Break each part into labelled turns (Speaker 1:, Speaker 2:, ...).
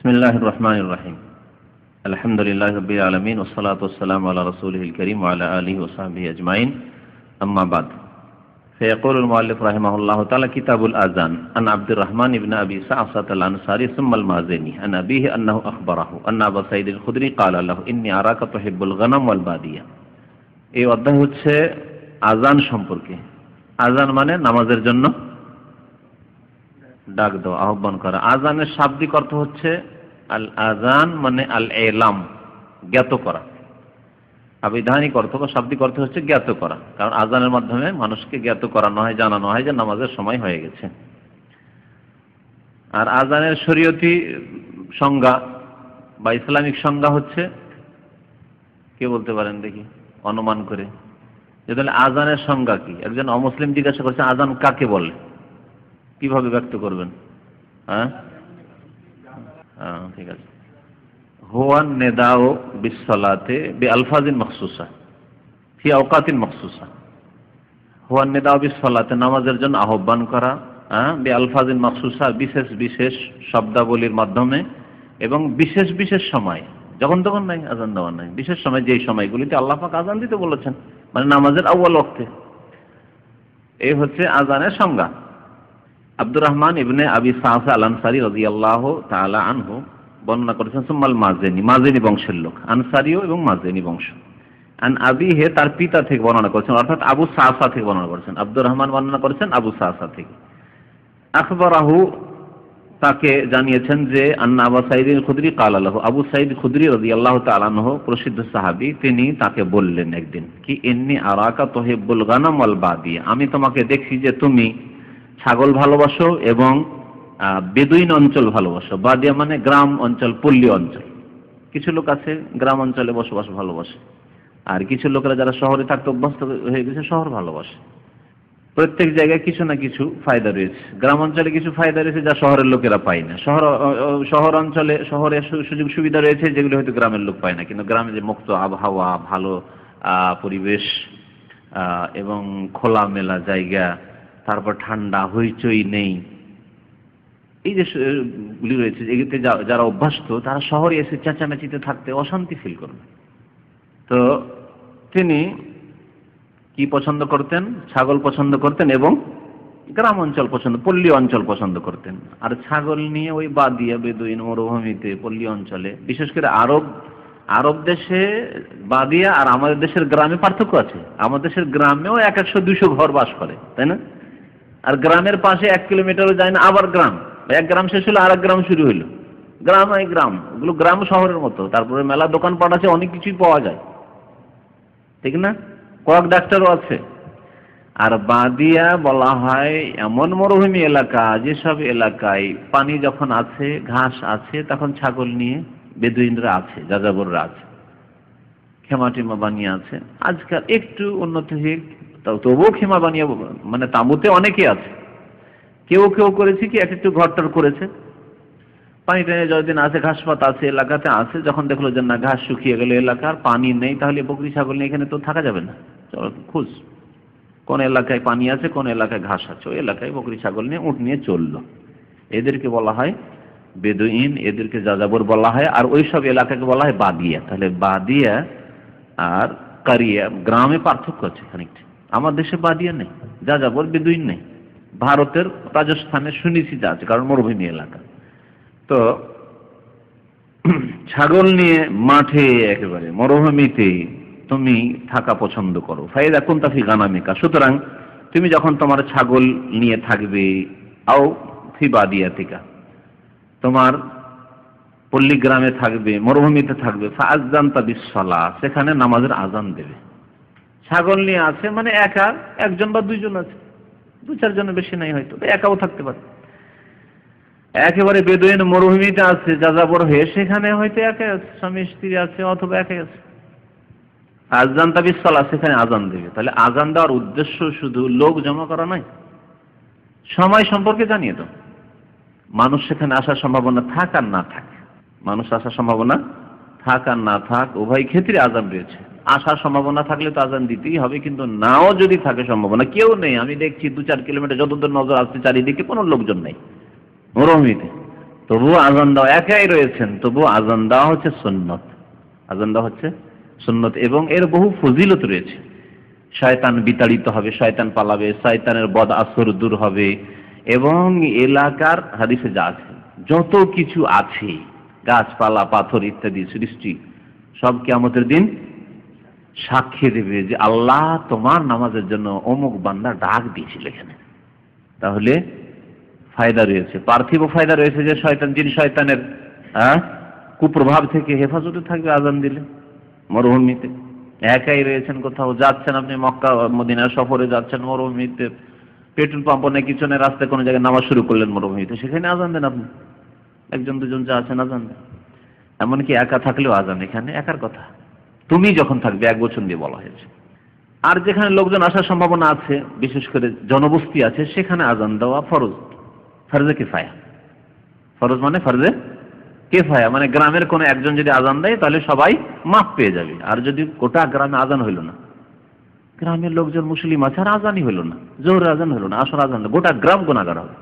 Speaker 1: বিসমিল্লাহির রহমানির রহিম। আলহামদুলিল্লাহি রাব্বিল আলামিন ওয়াসসালাতু ওয়াসসালামু আলা রাসূলিল কারীম ওয়া আলা আলিহি ওয়া সাহবিহি আজমাইন। আম্মা বাদ। فيقول المؤلف رحمه الله تعالى كتاب الأذان عن عبد الرحمن بن أبي سعصة الأنصاري ثم المازني عن أبيه أنه أخبره أن أبا سعيد الخدري قال له إني أراك تحب الغنم والبادية। এই অধ্যায় হচ্ছে আযান সম্পর্কে। আযান মানে নামাজের জন্য ডাক দেওয়া, আহ্বান করা। আযানের শাব্দিক অর্থ হচ্ছে আল আযান মানে আল ইলাম, জ্ঞাত করা। আবিধানিক অর্থ বা শাব্দিক অর্থ হচ্ছে জ্ঞাত করা, কারণ আযানের মাধ্যমে মানুষকে জ্ঞাত করানো হয়, জানানো হয় যে নামাজের সময় হয়ে গেছে। আর আযানের শরীয়তি সংজ্ঞা বা ইসলামিক সংজ্ঞা হচ্ছে, কে বলতে পারেন দেখি অনুমান করে? যে তাহলে আযানের সংজ্ঞা কি? একজন অমুসলিম জিজ্ঞাসা করছে আযান কাকে বলে, কিভাবে ব্যক্ত করবেন? হ্যাঁ, ঠিক আছে। হুয়ান নিদাউ বিসসালাতে বিআলফাজিন মাখসুসা ফি আওকাতিন মাখসুসা। হুয়ান নিদাউ বিসসালাতে, নামাজের জন্য আহ্বান করা, বিআলফাজিন মাখসুসা, বিশেষ বিশেষ শব্দাবলীর মাধ্যমে এবং বিশেষ বিশেষ সময়। যখন তখন নাই আযান দেওয়া নাই, বিশেষ সময়, যেই সময়গুলিতে আল্লাহ পাক আযান দিতে বলেছেন, মানে নামাজের আউয়াল ওয়াক্তে। এই হচ্ছে আযানের সংজ্ঞা। আব্দুর রহমান ইবনে আবি সাআসা আল আনসারী রাদিয়াল্লাহু তাআলা আনহু বর্ণনা করেছেন সুম্মাল মাজেনি, মাজেনি বংশের লোক, আনসারীও এবং মাজেনি বংশ। আন আবিহি, তার পিতা থেকে বর্ণনা করেছেন, অর্থাৎ আবু সাআসা থেকে বর্ণনা করেছেন। আব্দুর রহমান বর্ণনা করেছেন আবু সাআসা থেকে। আখবরাহু, তাকে জানিয়েছেন যে আন্না আবু সাঈদ আল খুদরি ক্বালা লাহু, আবু সাঈদ খুদরি রাদিয়াল্লাহু তাআলা আনহু প্রসিদ্ধ সাহাবী, তিনি তাকে বললেন একদিন কি ইন্নী আরাকা তুহিব্বুল গানাম ওয়াল বাদিয়া, আমি তোমাকে দেখছি যে তুমি ছাগল ভালোবাসো এবং বেদুইন অঞ্চল ভালোবাসো। বাদিয়া মানে গ্রাম অঞ্চল, পল্লী অঞ্চল। কিছু লোক আছে গ্রাম অঞ্চলে বসবাস ভালোবাসে, আর কিছু লোকেরা যারা শহরে থাকতে অভ্যস্ত হয়ে গেছে শহর ভালোবাসে। প্রত্যেক জায়গায় কিছু না কিছু ফায়দা রয়েছে। গ্রাম অঞ্চলে কিছু ফায়দা রয়েছে যা শহরের লোকেরা পায় না। শহর অঞ্চলে শহরের সুযোগ সুবিধা রয়েছে যেগুলো হয়তো গ্রামের লোক পায় না, কিন্তু গ্রামে যে মুক্ত আবহাওয়া, ভালো পরিবেশ এবং খোলামেলা জায়গা, তারপর ঠান্ডা, হইচই নেই, এই যে গুলি রয়েছে, এগুলিতে যারা অভ্যস্ত তারা শহরে এসে চেঁচামেচিতে থাকতে অশান্তি ফিল করবে। তো তিনি কি পছন্দ করতেন? ছাগল পছন্দ করতেন এবং গ্রাম অঞ্চল পছন্দ, পল্লী অঞ্চল পছন্দ করতেন। আর ছাগল নিয়ে ওই বাদিয়া, বেদুইন, মরুভূমিতে, পল্লী অঞ্চলে, বিশেষ করে আরব দেশে বাদিয়া আর আমাদের দেশের গ্রামে পার্থক্য আছে। আমাদের দেশের গ্রামেও 100-200 ঘর বাস করে, তাই না? আর গ্রামের পাশে 1 কিলোমিটারও যায় না আবার গ্রাম। এক গ্রাম শেষ হলো আর এক গ্রাম শুরু হইলো। গ্রাম এই গ্রাম, ওগুলো গ্রাম শহরের মতো। তারপরে মেলা দোকানপাট আছে, অনেক কিছুই পাওয়া যায়, ঠিক না? কয়েক ডাক্তারও আছে। আর বাদিয়া বলা হয় এমন মরুভূমি এলাকা যেসব এলাকায় পানি যখন আছে, ঘাস আছে, তখন ছাগল নিয়ে বেদুইনরা আছে, যাযাবররা আছে, খেমা টেমা বানিয়ে আছে। আজকাল একটু উন্নতি হয়ে তবুও খেমা বানিয়ে, মানে তাঁবুতে অনেকে আছে। কেউ কেউ করেছে কি একটু ঘরটার করেছে, পানি টানি যতদিন আছে, ঘাস পাতা আছে, এলাকাতে আছে। যখন দেখলো যে না, ঘাস শুকিয়ে গেল, এলাকার পানি নেই, তাহলে বকরি ছাগল নিয়ে এখানে তো থাকা যাবে না, চল খুঁজ কোন এলাকায় পানি আছে, কোন এলাকায় ঘাস আছে, ওই এলাকায় বকরি ছাগল নিয়ে, উট নিয়ে চললো। এদেরকে বলা হয় বেদুইন, এদেরকে যাযাবর বলা হয়। আর ওই সব এলাকাকে বলা হয় বাদিয়া। তাহলে বাদিয়া আর কারিয়া, গ্রামে পার্থক্য আছে খানিকটা। আমার দেশে বাদিয়া নেই, যাযাবর, বেদুইন নেই। ভারতের রাজস্থানে শুনেছি যা আছে, কারণ মরুভূমি এলাকা। তো ছাগল নিয়ে মাঠে, একেবারে মরুভূমিতে তুমি থাকা পছন্দ করো। ফাইদা কুনতা ফি গানামিকা, সুতরাং তুমি যখন তোমার ছাগল নিয়ে থাকবে, আও ফি বাদিয়াতিকা, তোমার পল্লী গ্রামে থাকবে, মরুভূমিতে থাকবে, ফাআযানতা বিসসালাহ, সেখানে নামাজের আযান দেবে। ছাগল নিয়ে আছে মানে একা, একজন বা দুইজন আছে, 2-4 জনের বেশি নাই, হয়তো একাও থাকতে পারে। একেবারে বেদুইন মরুভূমিতে আছে, যাযাবর হয়ে, সেখানে হয়তো একাই আছে, স্বামী স্ত্রী আছে, অথবা একাই আছে। আযানতা বিসসালাহ, সেখানে আযান দেবে। তাহলে আযান দেওয়ার উদ্দেশ্য শুধু লোক জমা করা নয়, সময় সম্পর্কে জানিয়ে দাও। মানুষ সেখানে আসার সম্ভাবনা থাক আর না থাক, মানুষ আসার সম্ভাবনা থাক আর না থাক, উভয় ক্ষেত্রে আযান রয়েছে। আসার সম্ভাবনা থাকলে তো আযান দিতেই হবে, কিন্তু নাও যদি থাকে সম্ভাবনা, কেউ নেই, আমি দেখছি 2-4 কিলোমিটার যতদূর নজর আসছে চারিদিকে কোনো লোকজন নেই মরুভূমিতে, তবুও আজান দেওয়া, একাই রয়েছেন তবুও আজান দেওয়া হচ্ছে সুন্নত। আজান দেওয়া হচ্ছে সুন্নত এবং এর বহু ফজিলত রয়েছে। শয়তান বিতাড়িত হবে, শয়তান পালাবে, শয়তানের বদ আসর দূর হবে এবং এলাকার হাদিসে যা আছে যত কিছু আছে গাছপালা পাথর ইত্যাদি সৃষ্টি সব কিয়ামতের দিন সাক্ষী দেবে যে আল্লাহ তোমার নামাজের জন্য অমুক বান্দা ডাক দিয়েছিল এখানে। তাহলে ফায়দা রয়েছে, পার্থিব ফায়দা রয়েছে যে শয়তান জিন শয়তানের কুপ্রভাব থেকে হেফাজতে থাকবে আজান দিলে। মরুভূমিতে একাই রয়েছেন, কোথাও যাচ্ছেন আপনি, মক্কা মদিনা সফরে যাচ্ছেন, মরুভূমিতে পেট্রোল পাম্প নেই, কিছু নেই, রাস্তায় কোনো জায়গায় নামাজ শুরু করলেন মরুভূমিতে, সেখানে আজান দেন আপনি, একজন দুজন যা আছেন আজান দেন। এমনকি একা থাকলেও আজান, এখানে একার কথা, তুমি যখন থাকবে এক বছর দিয়ে বলা হয়েছে। আর যেখানে লোকজন আসার সম্ভাবনা আছে, বিশেষ করে জনবস্তি আছে, সেখানে আজান দেওয়া ফরজ, ফরজে কিফায়া। ফরজ মানে ফরজে কিফায়া, মানে গ্রামের কোনো একজন যদি আজান দেয় তাহলে সবাই মাফ পেয়ে যাবে। আর যদি গোটা গ্রামে আজান হইল না, গ্রামের লোকজন মুসলিম আছে আর আজানই হইল না, জোহরের আজান হইল না, আসর আজান, গোটা গ্রাম গুনাহগার হবে।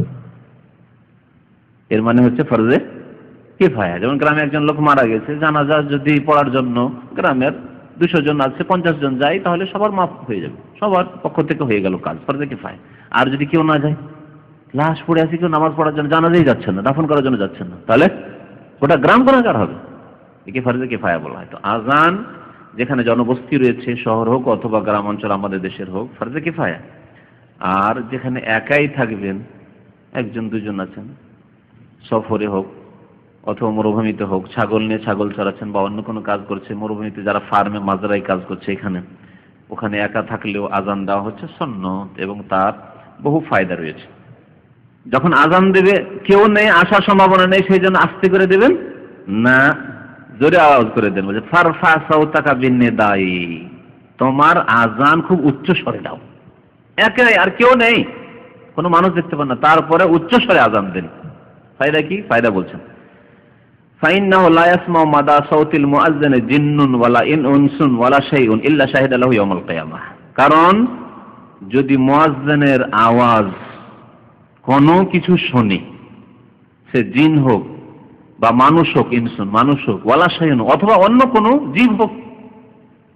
Speaker 1: এর মানে হচ্ছে ফরজে কিফায়া। যেমন গ্রামে একজন লোক মারা গেছে, জানাজা যদি পড়ার জন্য গ্রামের 200 জন আছে, 50 জন যায়, তাহলে সবার মাফ হয়ে যাবে, সবার পক্ষ থেকে হয়ে গেল কাজ, ফরজে কিফায়া। আর যদি কেউ না যায়, লাশ পড়ে আছে, কেউ নামাজ পড়ার জন্য, জানাজাই যাচ্ছেন না, দাফন করার জন্য যাচ্ছেন না, তাহলে গোটা গ্রাম গুনাহগার হবে, একে ফরজে কিফায়া বলা হয়। তো আজান যেখানে জনবস্তি রয়েছে, শহর হোক অথবা গ্রাম অঞ্চল আমাদের দেশের হোক, ফরজে কিফায়া। আর যেখানে একাই থাকবেন, একজন দুজন আছেন, সফরে হোক অথবা মরুভূমিতে হোক, ছাগল নিয়ে ছাগল চড়াচ্ছেন বা অন্য কোনো কাজ করছে, মরুভূমিতে যারা ফার্মে মাজরায় কাজ করছে, ওখানে একা থাকলেও আজান দেওয়া হচ্ছে সুন্নত এবং তার বহু ফায়দা রয়েছে। যখন আজান দেবে কেউ নেই, আসার সম্ভাবনা নেই, সেই জন্য আস্তে করে দেবেন না, জোরে আওয়াজ করে দেন, বলছে ফারফা সাউতাকা বিন্নিদাই, তোমার আজান খুব উচ্চ স্বরে দাও, একাই, আর কেউ নেই, কোনো মানুষ দেখতে পান না, তারপরে উচ্চ স্বরে আজান দেন। ফায়দা কি? ফায়দা বলছেন, ফাইন্নাহু লা ইয়াসমাউ মাদা সাউতিল মুআজ্জিন জিন্নুন ওয়ালা ইনসুন ওয়ালা শাইউন ইল্লা শাহিদা লাহু ইয়াউমাল কিয়ামাহ। কারণ যদি মুআজ্জিনের আওয়াজ কোনো কিছু শুনে, সে জিন হোক বা মানুষ হোক, ইনসুন মানুষ হোক, ওয়ালা শাইউন অথবা অন্য কোনো জীব হোক,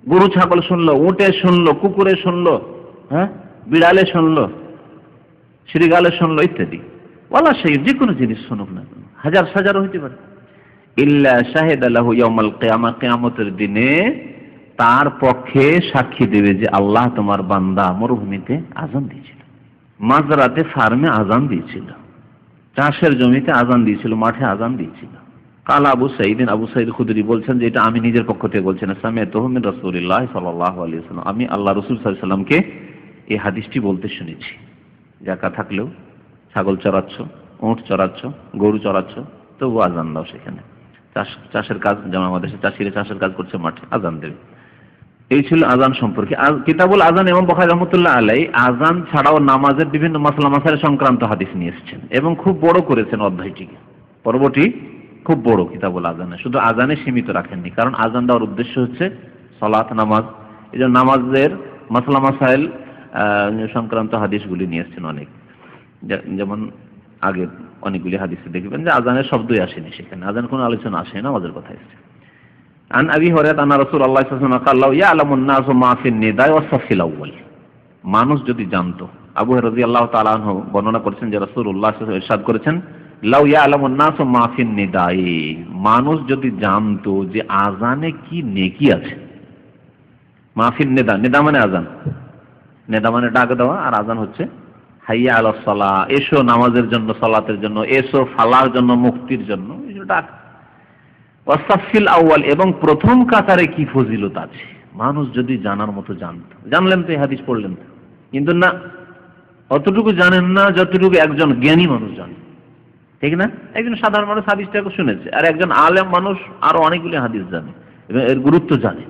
Speaker 1: গরু ছাগল শুনলো, উটে শুনলো, কুকুরে শুনলো, বিড়ালে শুনলো, শ্রীগালে শুনলো ইত্যাদি, ওয়ালা শাইউন যে কোনো জিনিস শুনুক না, হাজার হাজারও হইতে পারে, ইল্লা শাহিদা লাহু ইয়াউমাল কিয়ামাহ, কিয়ামতের দিনে তার পক্ষে সাক্ষী দেবে যে আল্লাহ তোমার বান্দা মরুভূমিতে আজান দিয়েছিল, মাজরাতে ফার্মে আজান দিয়েছিল, চাষের জমিতে আজান দিয়েছিল, মাঠে আজান দিয়েছিল। কাল আবু সাঈদ খুদরি বলছেন যে এটা আমি নিজের পক্ষ থেকে বলছেন, সামিআতুহু মিন রাসূলিল্লাহ সাল্লাল্লাহু আলাইহি ওয়াসাল্লাম, আমি আল্লাহ রাসূল সাল্লাল্লাহু আলাইহি ওয়াসাল্লামকে এই হাদিসটি বলতে শুনেছি। একা থাকলেও ছাগল চড়াচ্ছ, উট চড়াচ্ছ, গরু চড়াচ্ছ, তবু আজান দাও, সেখানে চাষের কাজ, যেমন আমাদের চাষিরা চাষের কাজ করছে, মাঠে আজান দেবে। এই ছিল আজান সম্পর্কে। কিতাবুল আজান ইমাম বুখারী রাহমাতুল্লাহ আলাইহি আজান ছাড়াও নামাজের বিভিন্ন মাসলা মাসাইল সংক্রান্ত হাদিস নিয়ে এসেছেন এবং খুব বড় করেছেন অধ্যায়টিকে, পর্বটি খুব বড় কিতাবুল আজানে, শুধু আজানে সীমিত রাখেননি, কারণ আজান দেওয়ার উদ্দেশ্য হচ্ছে সালাত, নামাজ। এই জন্য নামাজের মাসলা মাসাইল সংক্রান্ত হাদিসগুলি নিয়ে এসেছেন অনেক, যেমন আগে অনেকগুলি হাদিসে দেখবেন যে আজানের শব্দই আসেনি, সেখানে আজান কোনো আলোচনা আসে না, নামাজের কথা এসেছে। আন আবি হুরায়রা আন্না রাসূলুল্লাহ সাল্লাল্লাহু আলাইহি ওয়াসাল্লাম ক্বাল লাউ ইয়ালামুন নাসু মা ফিন নিদাই ওয়াস সাফিল আউয়াল, মানুষ যদি জানতো, আবু হুরায়রা রাদিয়াল্লাহু তাআলা আনহু বর্ণনা করেছেন যে রাসূলুল্লাহ সাল্লাল্লাহু আলাইহি ওয়াসাল্লাম ইরশাদ করেছেন, লাউ ইয়ালামুন নাসু মা ফিন নিদাই, মানুষ যদি জানতো যে আজানে কি নেকি আছে। মা ফিন নিদা, নিদা মানে আজান, নিদা মানে ডাক দেওয়া, আর আজান হচ্ছে হাইয়া আলাস সালাহ, এসো নামাজের জন্য, সালাতের জন্য, এসো ফালার জন্য, মুক্তির জন্য, এই ডাক। ওয়াসাফিল আউয়াল, এবং প্রথম কাতারে কি ফজিলত আছে, মানুষ যদি জানার মতো জানতো, জানলেন তো এই হাদিস পড়লেন তো, কিন্তু না, অতটুকু জানেন না যতটুকু একজন জ্ঞানী মানুষ জানে, ঠিক না? একজন সাধারণ মানুষ হাদিসটাকে শুনেছে, আর একজন আলেম মানুষ আরো অনেকগুলি হাদিস জানে এবং এর গুরুত্ব জানে।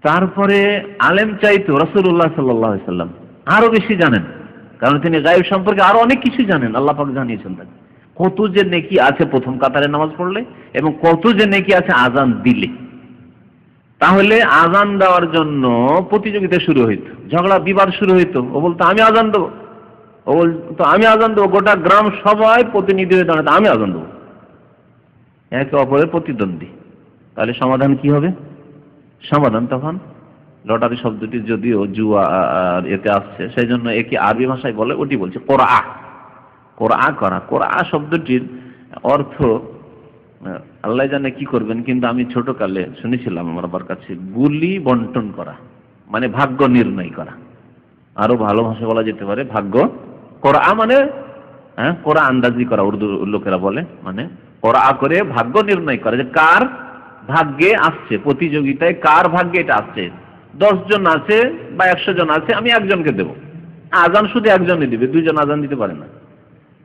Speaker 1: তারপরে আলেম চাইতো রাসূলুল্লাহ সাল্লাল্লাহু আলাইহি ওয়াসাল্লাম আরো বেশি জানেন, কারণ তিনি গায়ব সম্পর্কে আরো অনেক কিছু জানেন, আল্লাহ পাক জানিয়েছেন তাকে। কত যে নেকি আছে প্রথম কাতারে নামাজ পড়লে, এবং কত যে নেকি আছে আজান দিলে। তাহলে আজান দেওয়ার জন্য প্রতিযোগিতা শুরু হইতো, ঝগড়া বিবাদ শুরু হইতো, ও বলতো আমি আজান দেবো, ও ও তো আমি আজান দেবো, গোটা গ্রাম সবাই প্রতিনিধি হয়ে দাঁড়াতে আমি আজান দেবো, একে অপরের প্রতিদ্বন্দ্বী। তাহলে সমাধান কি হবে? সমাধান তখন লটারি শব্দটি যদিও জুয়া এতে আসছে, সেই জন্য একে আরবি ভাষায় বলে, ওটি বলছে কোরআ। কোরআ করা, কোরআ শব্দটির অর্থ আল্লাহ জানে কি করবেন, কিন্তু আমি ছোটকালে শুনেছিলাম আমার বাবার কাছে, গুলি বন্টন করা, মানে ভাগ্য নির্ণয় করা। আরো ভালো ভাষা বলা যেতে পারে ভাগ্য কোরআ, মানে কোরআ আন্দাজি করা, উর্দু লোকেরা বলে, মানে কোরআ করে ভাগ্য নির্ণয় করা, যে কার ভাগ্যে আসছে, প্রতিযোগিতায় কার ভাগ্যে এটা আসছে। 10 জন আছে বা 100 জন আছে, আমি একজনকে দেব। আজান শুধু একজনই দিবে, 2 জন আজান দিতে পারে না।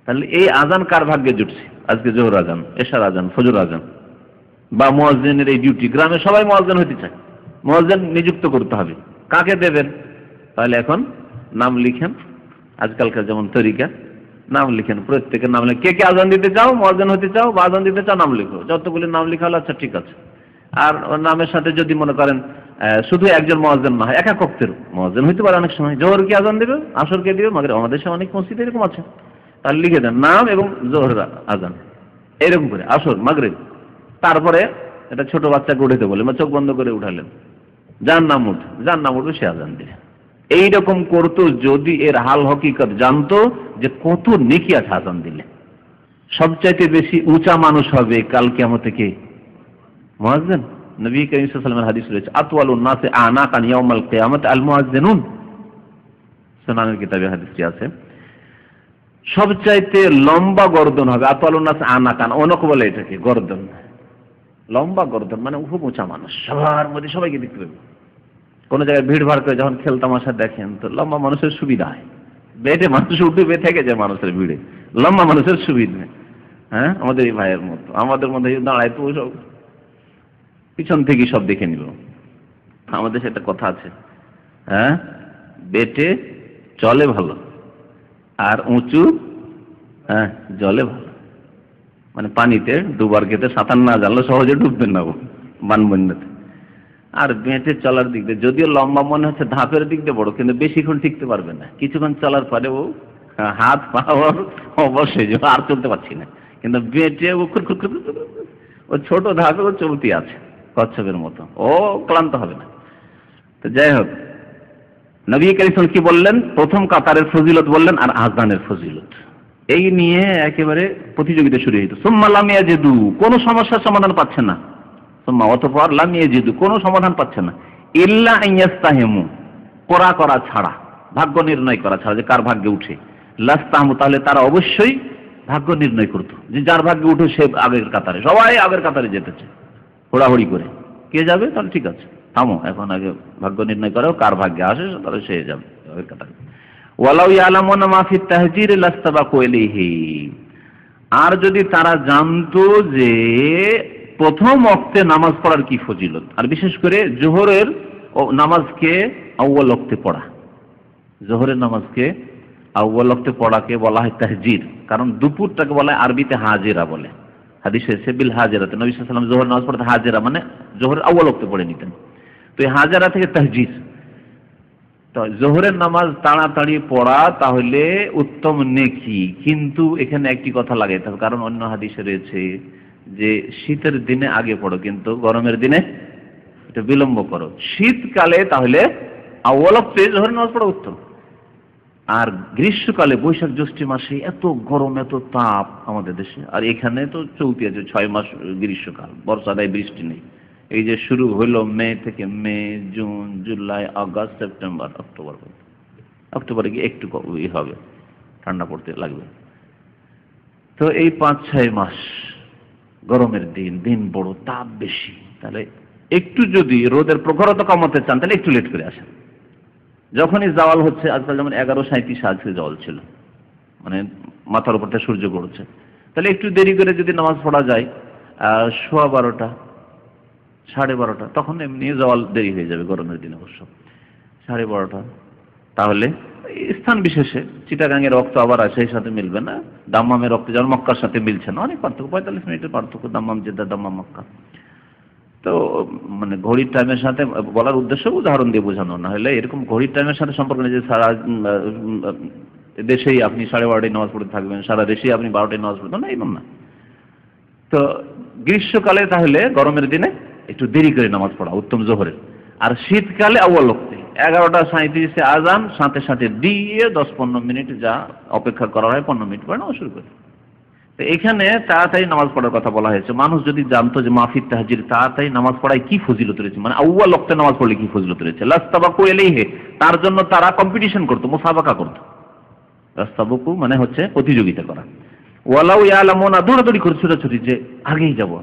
Speaker 1: তাহলে এই আজান কার ভাগ্যে জুটছে? আজকে জোহর আজান, এশার আজান, ফজর আজান, বা মুয়াজ্জিনের এই ডিউটি, গ্রামে সবাই মুয়াজ্জিন হতে চায়, মুয়াজ্জিন নিযুক্ত করতে হবে, কাকে দেবেন? তাহলে এখন নাম লিখেন, আজকালকার যেমন তরিকা, নাম লিখেন, প্রত্যেকের নাম লিখে, কে কে আজান দিতে চাও, মুয়াজ্জিন হতে চাও বা আজান দিতে চাও, নাম লিখো। যতগুলি নাম লিখা হলো, আচ্ছা ঠিক আছে। আর নামের সাথে যদি মনে করেন শুধু একজন মুয়াজ্জিন না হয়, একাক ওয়াক্তের মুয়াজ্জিন হইতে পারে, অনেক সময় জোহর কে আজান দেবে, আসর কে দিবে, মাগরিব, আমাদের দেশে অনেক মসজিদ এরকম আছে। তাহলে লিখে দেন নাম এবং জোহর আজান, এরকম করে আসর মাগরিব। তারপরে এটা ছোট বাচ্চাকে উঠাতে বলে, চোখ বন্ধ করে উঠালেন, যার নাম উঠবে সে আজান দিবে। এইরকম করতো যদি এর হাল হকিকত জানতো, যে কত নেকি আছে আজান দিলে। সবচাইতে বেশি উঁচা মানুষ হবে কাল কিয়ামতে কে? মুয়াজ্জিন। নবী করিম সাল্লাল্লাহু আলাইহি ওয়াসাল্লামের হাদিস রয়েছে, আতওয়ালুন নাসি আনাকান ইয়াউমাল কিয়ামাত আল মুয়াজ্জিনুন। সুনানের কিতাবে হাদিসটি আছে। সবচাইতে লম্বা গর্দন হবে, আতওয়ালুন নাসি আনাকান, অনক বলে এটাকে, গর্দন, লম্বা গর্দন, মানে খুব উঁচা মানুষ, সবার মধ্যে সবাইকে দেখতে পাবে। কোন জায়গায় ভিড় ভাড় করে যখন খেলতামাশা দেখেন, তো লম্বা মানুষের সুবিধা হয়, বেটে মানুষ উঠবে থেকে যায় মানুষের ভিড়ে, লম্বা মানুষের সুবিধা। আমাদের এই ভাইয়ের মতো, আমাদের মধ্যে দাঁড়ায় তো সব পিছন থেকে সব দেখে নিল। আমাদের সেটা কথা আছে, বেটে চলে ভালো আর উঁচু জলে ভালো, মানে পানিতে ডুবার খেতে সাঁতার না জানলে সহজে ডুববেন না বানবন্যাতে। আর বেঁটে চলার দিক দিয়ে যদিও লম্বা মনে হচ্ছে, ধাপের দিক দিয়ে বড়, কিন্তু বেশিক্ষণ টিকতে পারবে না, কিছুক্ষণ চলার পরে ও হাত পা অবশ্যই আর চলতে পারছি না। কিন্তু বেঁটে ও ছোট ধাপে ও চলতি আছে কচ্ছপের মতো, ও ক্লান্ত হবে না। তো যাই হোক, নবী কারীম কি বললেন? প্রথম কাতারের ফজিলত বললেন আর আযানের ফজিলত, এই নিয়ে একেবারে প্রতিযোগিতা শুরু হইতো। সুম্মা লাম ইয়াজিদু, কোনো সমস্যার সমাধান পাচ্ছে না, সুম্মা অতঃপর লাম ইয়াজিদু, কোনো সমাধান পাচ্ছে না, ইল্লা আইয়াস্তাহিমু, কোরআ করা ছাড়া, ভাগ্য নির্ণয় করা ছাড়া, যে কার ভাগ্যে উঠে, লাস্তাহমু, তাহলে তারা অবশ্যই ভাগ্য নির্ণয় করতো, যে যার ভাগ্যে উঠে সে আগের কাতারে, সবাই আগের কাতারে যেতেছে হোড়াহুড়ি করে, কে যাবে? তাহলে ঠিক আছে, থামো, এখন আগে ভাগ্য নির্ণয় করো, কার ভাগ্যে আসে তাহলে সে যাবে আগের কাতারে। ওয়ালাউ ইয়ালামুনা মা ফি তাহজির লাস্তাবাকু ইলাইহি, আর যদি তারা জানতো যে প্রথম ওয়াক্তে নামাজ পড়ার কি ফজিলত, আর বিশেষ করে জোহরের নামাজকে আউয়াল ওয়াক্তে পড়া, জোহরের নামাজকে আউয়াল ওয়াক্তে পড়াকে বলা হয় তাহজির, কারণ দুপুরটাকে বলা হয় আরবিতে হাজিরা বলে, হাদিসে এসেছে বিল হাজিরাতে, নবী সাল্লাল্লাহু আলাইহি ওয়াসাল্লাম জোহর নামাজ পড়তে হাজিরা মানে জোহরের আউয়াল ওয়াক্তে পড়ে নিতেন, তো এই হাজিরা থেকে তাহজির। তো জোহরের নামাজ তাড়াতাড়ি পড়া তাহলে উত্তম নেকি, কিন্তু এখানে একটি কথা লাগাইতে হবে, কারণ অন্য হাদিসে রয়েছে যে শীতের দিনে আগে পড়ো, কিন্তু গরমের দিনে এটা বিলম্ব করো। শীতকালে তাহলে আউয়াল ওয়াক্তে জোহরের নামাজ পড়া উত্তম, আর গ্রীষ্মকালে বৈশাখ জ্যৈষ্ঠ মাসে এত গরম, এত তাপ আমাদের দেশে, আর এখানে তো চলতি আছে 6 মাস গ্রীষ্মকাল, বর্ষা দেয়, বৃষ্টি নেই। এই যে শুরু হলো মে থেকে, May, June, July, August, September, October, অক্টোবরে গিয়ে একটু হবে, ঠান্ডা পড়তে লাগবে। তো এই 5-6 মাস গরমের দিন, দিন বড়, তাপ বেশি, তাহলে একটু যদি রোদের প্রখরতা কমাতে চান তাহলে একটু লেট করে আসেন। যখনই জাওয়াল হচ্ছে, আজকাল যেমন 11:37 আজকে জাওয়াল ছিল, মানে মাথার উপরটা সূর্য গড়ছে, তাহলে একটু দেরি করে যদি নামাজ পড়া যায় 12:15, 12:30, তখন এমনি জাওয়াল দেরি হয়ে যাবে গরমের দিনে অবশ্য, 12:30, তাহলে স্থান বিশেষে চিটাগাঙের রক্ত আবার সেই সাথে মিলবে না, দাম্মামের রক্ত যেমন মক্কার সাথে মিলছে না, অনেক পার্থক্য, 45 মিনিটের পার্থক্য, দাম্মাম জেদ্দা, দাম্মাম মক্কা। তো মানে ঘড়ির টাইমের সাথে বলার উদ্দেশ্য উদাহরণ দিয়ে বোঝানো, না হলে এরকম ঘড়ির টাইমের সাথে সম্পর্ক নেই যে সারা দেশেই আপনি 12:30টায় নামাজ পড়তে থাকবেন, সারা দেশেই আপনি 12টায় নামাজ পড়বেন না, এমন না। তো গ্রীষ্মকালে তাহলে গরমের দিনে একটু দেরি করে নামাজ পড়া উত্তম জোহরের, আর শীতকালে আউয়াল ওয়াক্তে 11:37 আজান, সাথে সাথে দিয়ে 10-15 মিনিট যা অপেক্ষা করা হয় 15 মিনিট পরে নামাজ শুরু করে। তো এখানে তাড়াতাড়ি নামাজ পড়ার কথা বলা হয়েছে। মানুষ যদি জানতো যে মাহফিল তাহজির তাড়াতাড়ি নামাজ পড়ায় কি ফজিলত রয়েছে, মানে আউয়াল ওয়াক্তে নামাজ পড়লে কি ফজিলত রয়েছে, লাস্তাবাকু ইলাইহি, তার জন্য তারা কম্পিটিশন করতো, মুসাবাকা করতো। লাস্তাবাকু মানে হচ্ছে প্রতিযোগিতা করা, ওয়ালাউ ইয়ালামুনা, দৌড়াদৌড়ি করে ছোটাছুটি, যে আগেই যাবো,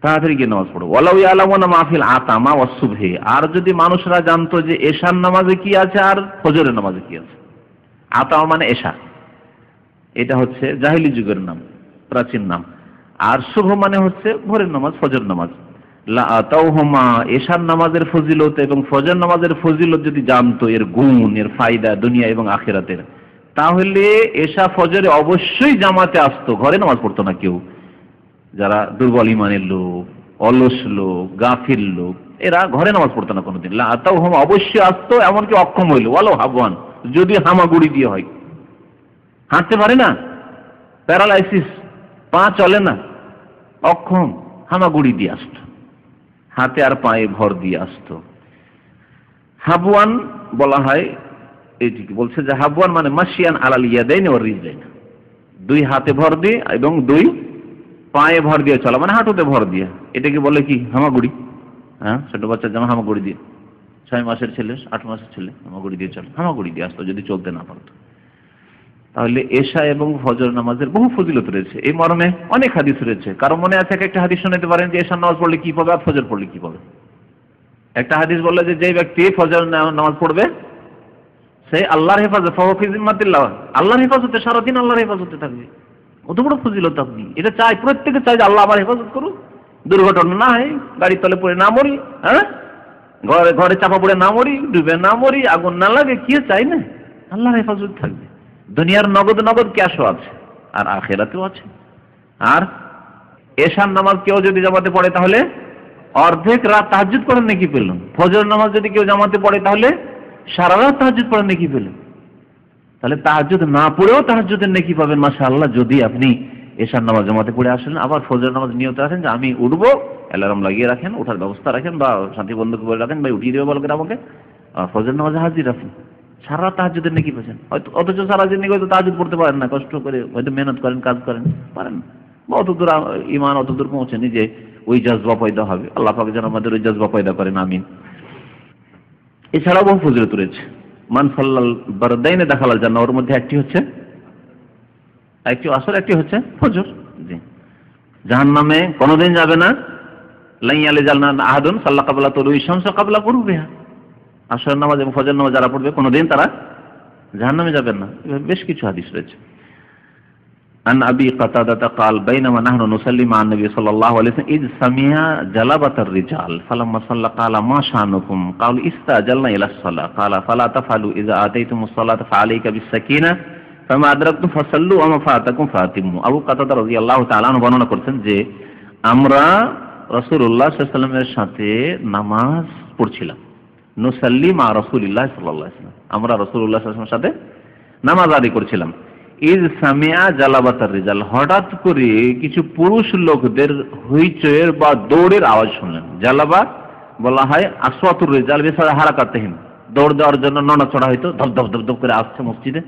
Speaker 1: তাড়াতাড়ি গিয়ে নামাজ পড়ো। ওয়ালাউ ইয়ালামুনা মাহফিল আতামা ওয়াস সুবহি, আর যদি মানুষরা জানতো যে এশার নামাজে কি আছে আর ফজরের নামাজে কি আছে। আতামা মানে এশা, এটা হচ্ছে জাহিলি যুগের নাম, প্রাচীন নাম। আর শুভ মানে হচ্ছে ভোরের নামাজ, ফজর নামাজ। লা আতাউহুমা, এশার নামাজের ফজিলত এবং ফজর নামাজের ফজিলত যদি জানতো, এর গুণ, এর ফায়দা দুনিয়া এবং আখিরাতের, তাহলে এশা ফজরে অবশ্যই জামাতে আসতো, ঘরে নামাজ পড়তো না কেউ। যারা দুর্বল ইমানের লোক, অলস লোক, গাফিল লোক, এরা ঘরে নামাজ পড়তো না কোনোদিন। লা আতাউহুমা, অবশ্যই আসতো, এমনকি অক্ষম হইল, ওয়ালাউ হাবওয়ান, যদি হামাগুড়ি দিয়ে হয়, হাঁটতে পারে না, প্যারালাইসিস, পা চলে না, অক্ষম, হামাগুড়ি দিয়ে আসতো, হাতে আর পায়ে ভর দিয়ে আসতো। হাবওয়ান বলা হয় এইটিকে, বলছে যে হাবওয়ান মানে মাশিয়ান আলাল ইয়াদাইন ওয়ার রিজলাইন, দুই হাতে ভর দিয়ে এবং দুই পায়ে ভর দিয়ে চলা, মানে হাঁটুতে ভর দিয়ে। এটাকে বলে কি হামাগুড়ি। হ্যাঁ, ছোট বাচ্চা যেমন হামাগুড়ি দিয়ে, 6 মাসের ছেলে, 8 মাসের ছেলে হামাগুড়ি দিয়ে চলে, হামাগুড়ি দিয়ে আসতো যদি চলতে না পারতো। তাহলে এশা এবং ফজর নামাজের বহু ফজিলত রয়েছে, এই মর্মে অনেক হাদিস রয়েছে। কারো মনে আছে একটা হাদিস শোনাতে পারেন যে এশার নামাজ পড়লে কি পাবে আর ফজর পড়লে কি পাবে? একটা হাদিস বললে যে যে ব্যক্তি ফজর নামাজ পড়বে সে আল্লাহর হেফাজত, ফাহুয়া ফি জিম্মাতিল্লাহ, আল্লাহর হেফাজতে, সারাদিন আল্লাহর হেফাজতে থাকবে। অত বড় ফজিলত আপনি, এটা চাই, প্রত্যেকে চাই যে আল্লাহ আমার হেফাজত করুক, দুর্ঘটনা না হয়, গাড়ির তলে পড়ে না মরি, হ্যাঁ, ঘরে চাপা পড়ে না মরি, ডুবে না মরি, আগুন না লাগে, কি চাই না? আল্লাহর হেফাজত থাকবে। দুনিয়ার নগদ নগদ ক্যাশও আছে আর আখিরাতেও আছে। আর এশার নামাজ কেউ যদি জামাতে পড়ে তাহলে অর্ধেক রাত তাহাজ্জুদ করার নেকি পেল। ফজর নামাজ যদি কেউ জামাতে পড়ে তাহলে সারা রাত তাহাজ্জুদ করার নেকি পেল। তাহলে তাহাজ্জুদ না পড়েও তাহাজ্জুদের নেকি পাবেন মাশাআল্লাহ, যদি আপনি এশার নামাজ জামাতে পড়ে আসেন। আবার ফজর নামাজ নিয়ত রাখেন যে আমি উঠবো, অ্যালার্ম লাগিয়ে রাখেন, ওঠার ব্যবস্থা রাখেন, বা সাথী বন্ধুকে বলে রাখেন ভাই উঠিয়ে দেবে বল করে আমাকে, ফজর নামাজে হাজির রাখেন, সারা রাত তাহাজ্জুদের নেকি পাচ্ছেন। হয়তো অথচ সারা দিন হয়তো তাহাজ্জুদ পড়তে পারেন না, কষ্ট করে হয়তো মেহনত করেন, কাজ করেন, পারেন না, বা অতদূর ইমান অতদূর পৌঁছেনি যে ওই জজবা পয়দা হবে। আল্লাহ পাক যেন আমাদের ওই জজবা পয়দা করেন, আমিন। এছাড়াও বহু ফজিলত রয়েছে। মান সাল্লাল বারদাইনে দাখালাল জান্নাহ, ওর মধ্যে একটি হচ্ছে, একটি আসর, একটি হচ্ছে ফজর। জি, জাহান্নামে কোনোদিন যাবে না। লাই ইয়ালিজালনা আহাদুন সাল্লা কাবলা তুলুই শামস কাবলা গুরুবিহা, আসর নামাজ এবং ফজর নামাজ যারা পড়বে কোনোদিন তারা জাহান্নামে যাবেন না। বেশ কিছু হাদিস রয়েছে। আন আবি কাতাদা قال بينما نحن نصلي مع النبي صلى الله عليه وسلم اذ سمع جلبة الرجال فلما صلى قال ما شأنكم قالوا استعجلنا الى الصلاة قال فلا تفعلوا اذا اتيتم الصلاة فعليك بالسكينة فما ادركتم فصلوا وما فاتكم فاتموا। আবু কাতাদা রাদিয়াল্লাহু তাআলা বর্ণনা করছেন যে আমরা রাসূলুল্লাহ সাল্লাল্লাহু আলাইহি ওয়াসাল্লামের সাথে নামাজ পড়ছিলাম। নুসাল্লি মা রাসূলিল্লাহ সাল্লাল্লাহু আলাইহি ওয়াসাল্লাম, আমরা রাসূলুল্লাহ সাল্লাল্লাহু আলাইহি ওয়াসাল্লামের সাথে নামাজ আদায় করছিলাম। ইজ সামিয়া জালাবাতার রিজাল, হঠাৎ করে কিছু পুরুষ লোকদের হইচয়ের বা দৌড়ের আওয়াজ শুনলেন। জালাবা বলা হয় আসওয়াতুর রিজাল বিসারা হারাকাতহিম, দৌড় দেওয়ার জন্য নড়াচড়া হয়তো ধপ ধপ ধপ ধপ করে আসছে মসজিদে।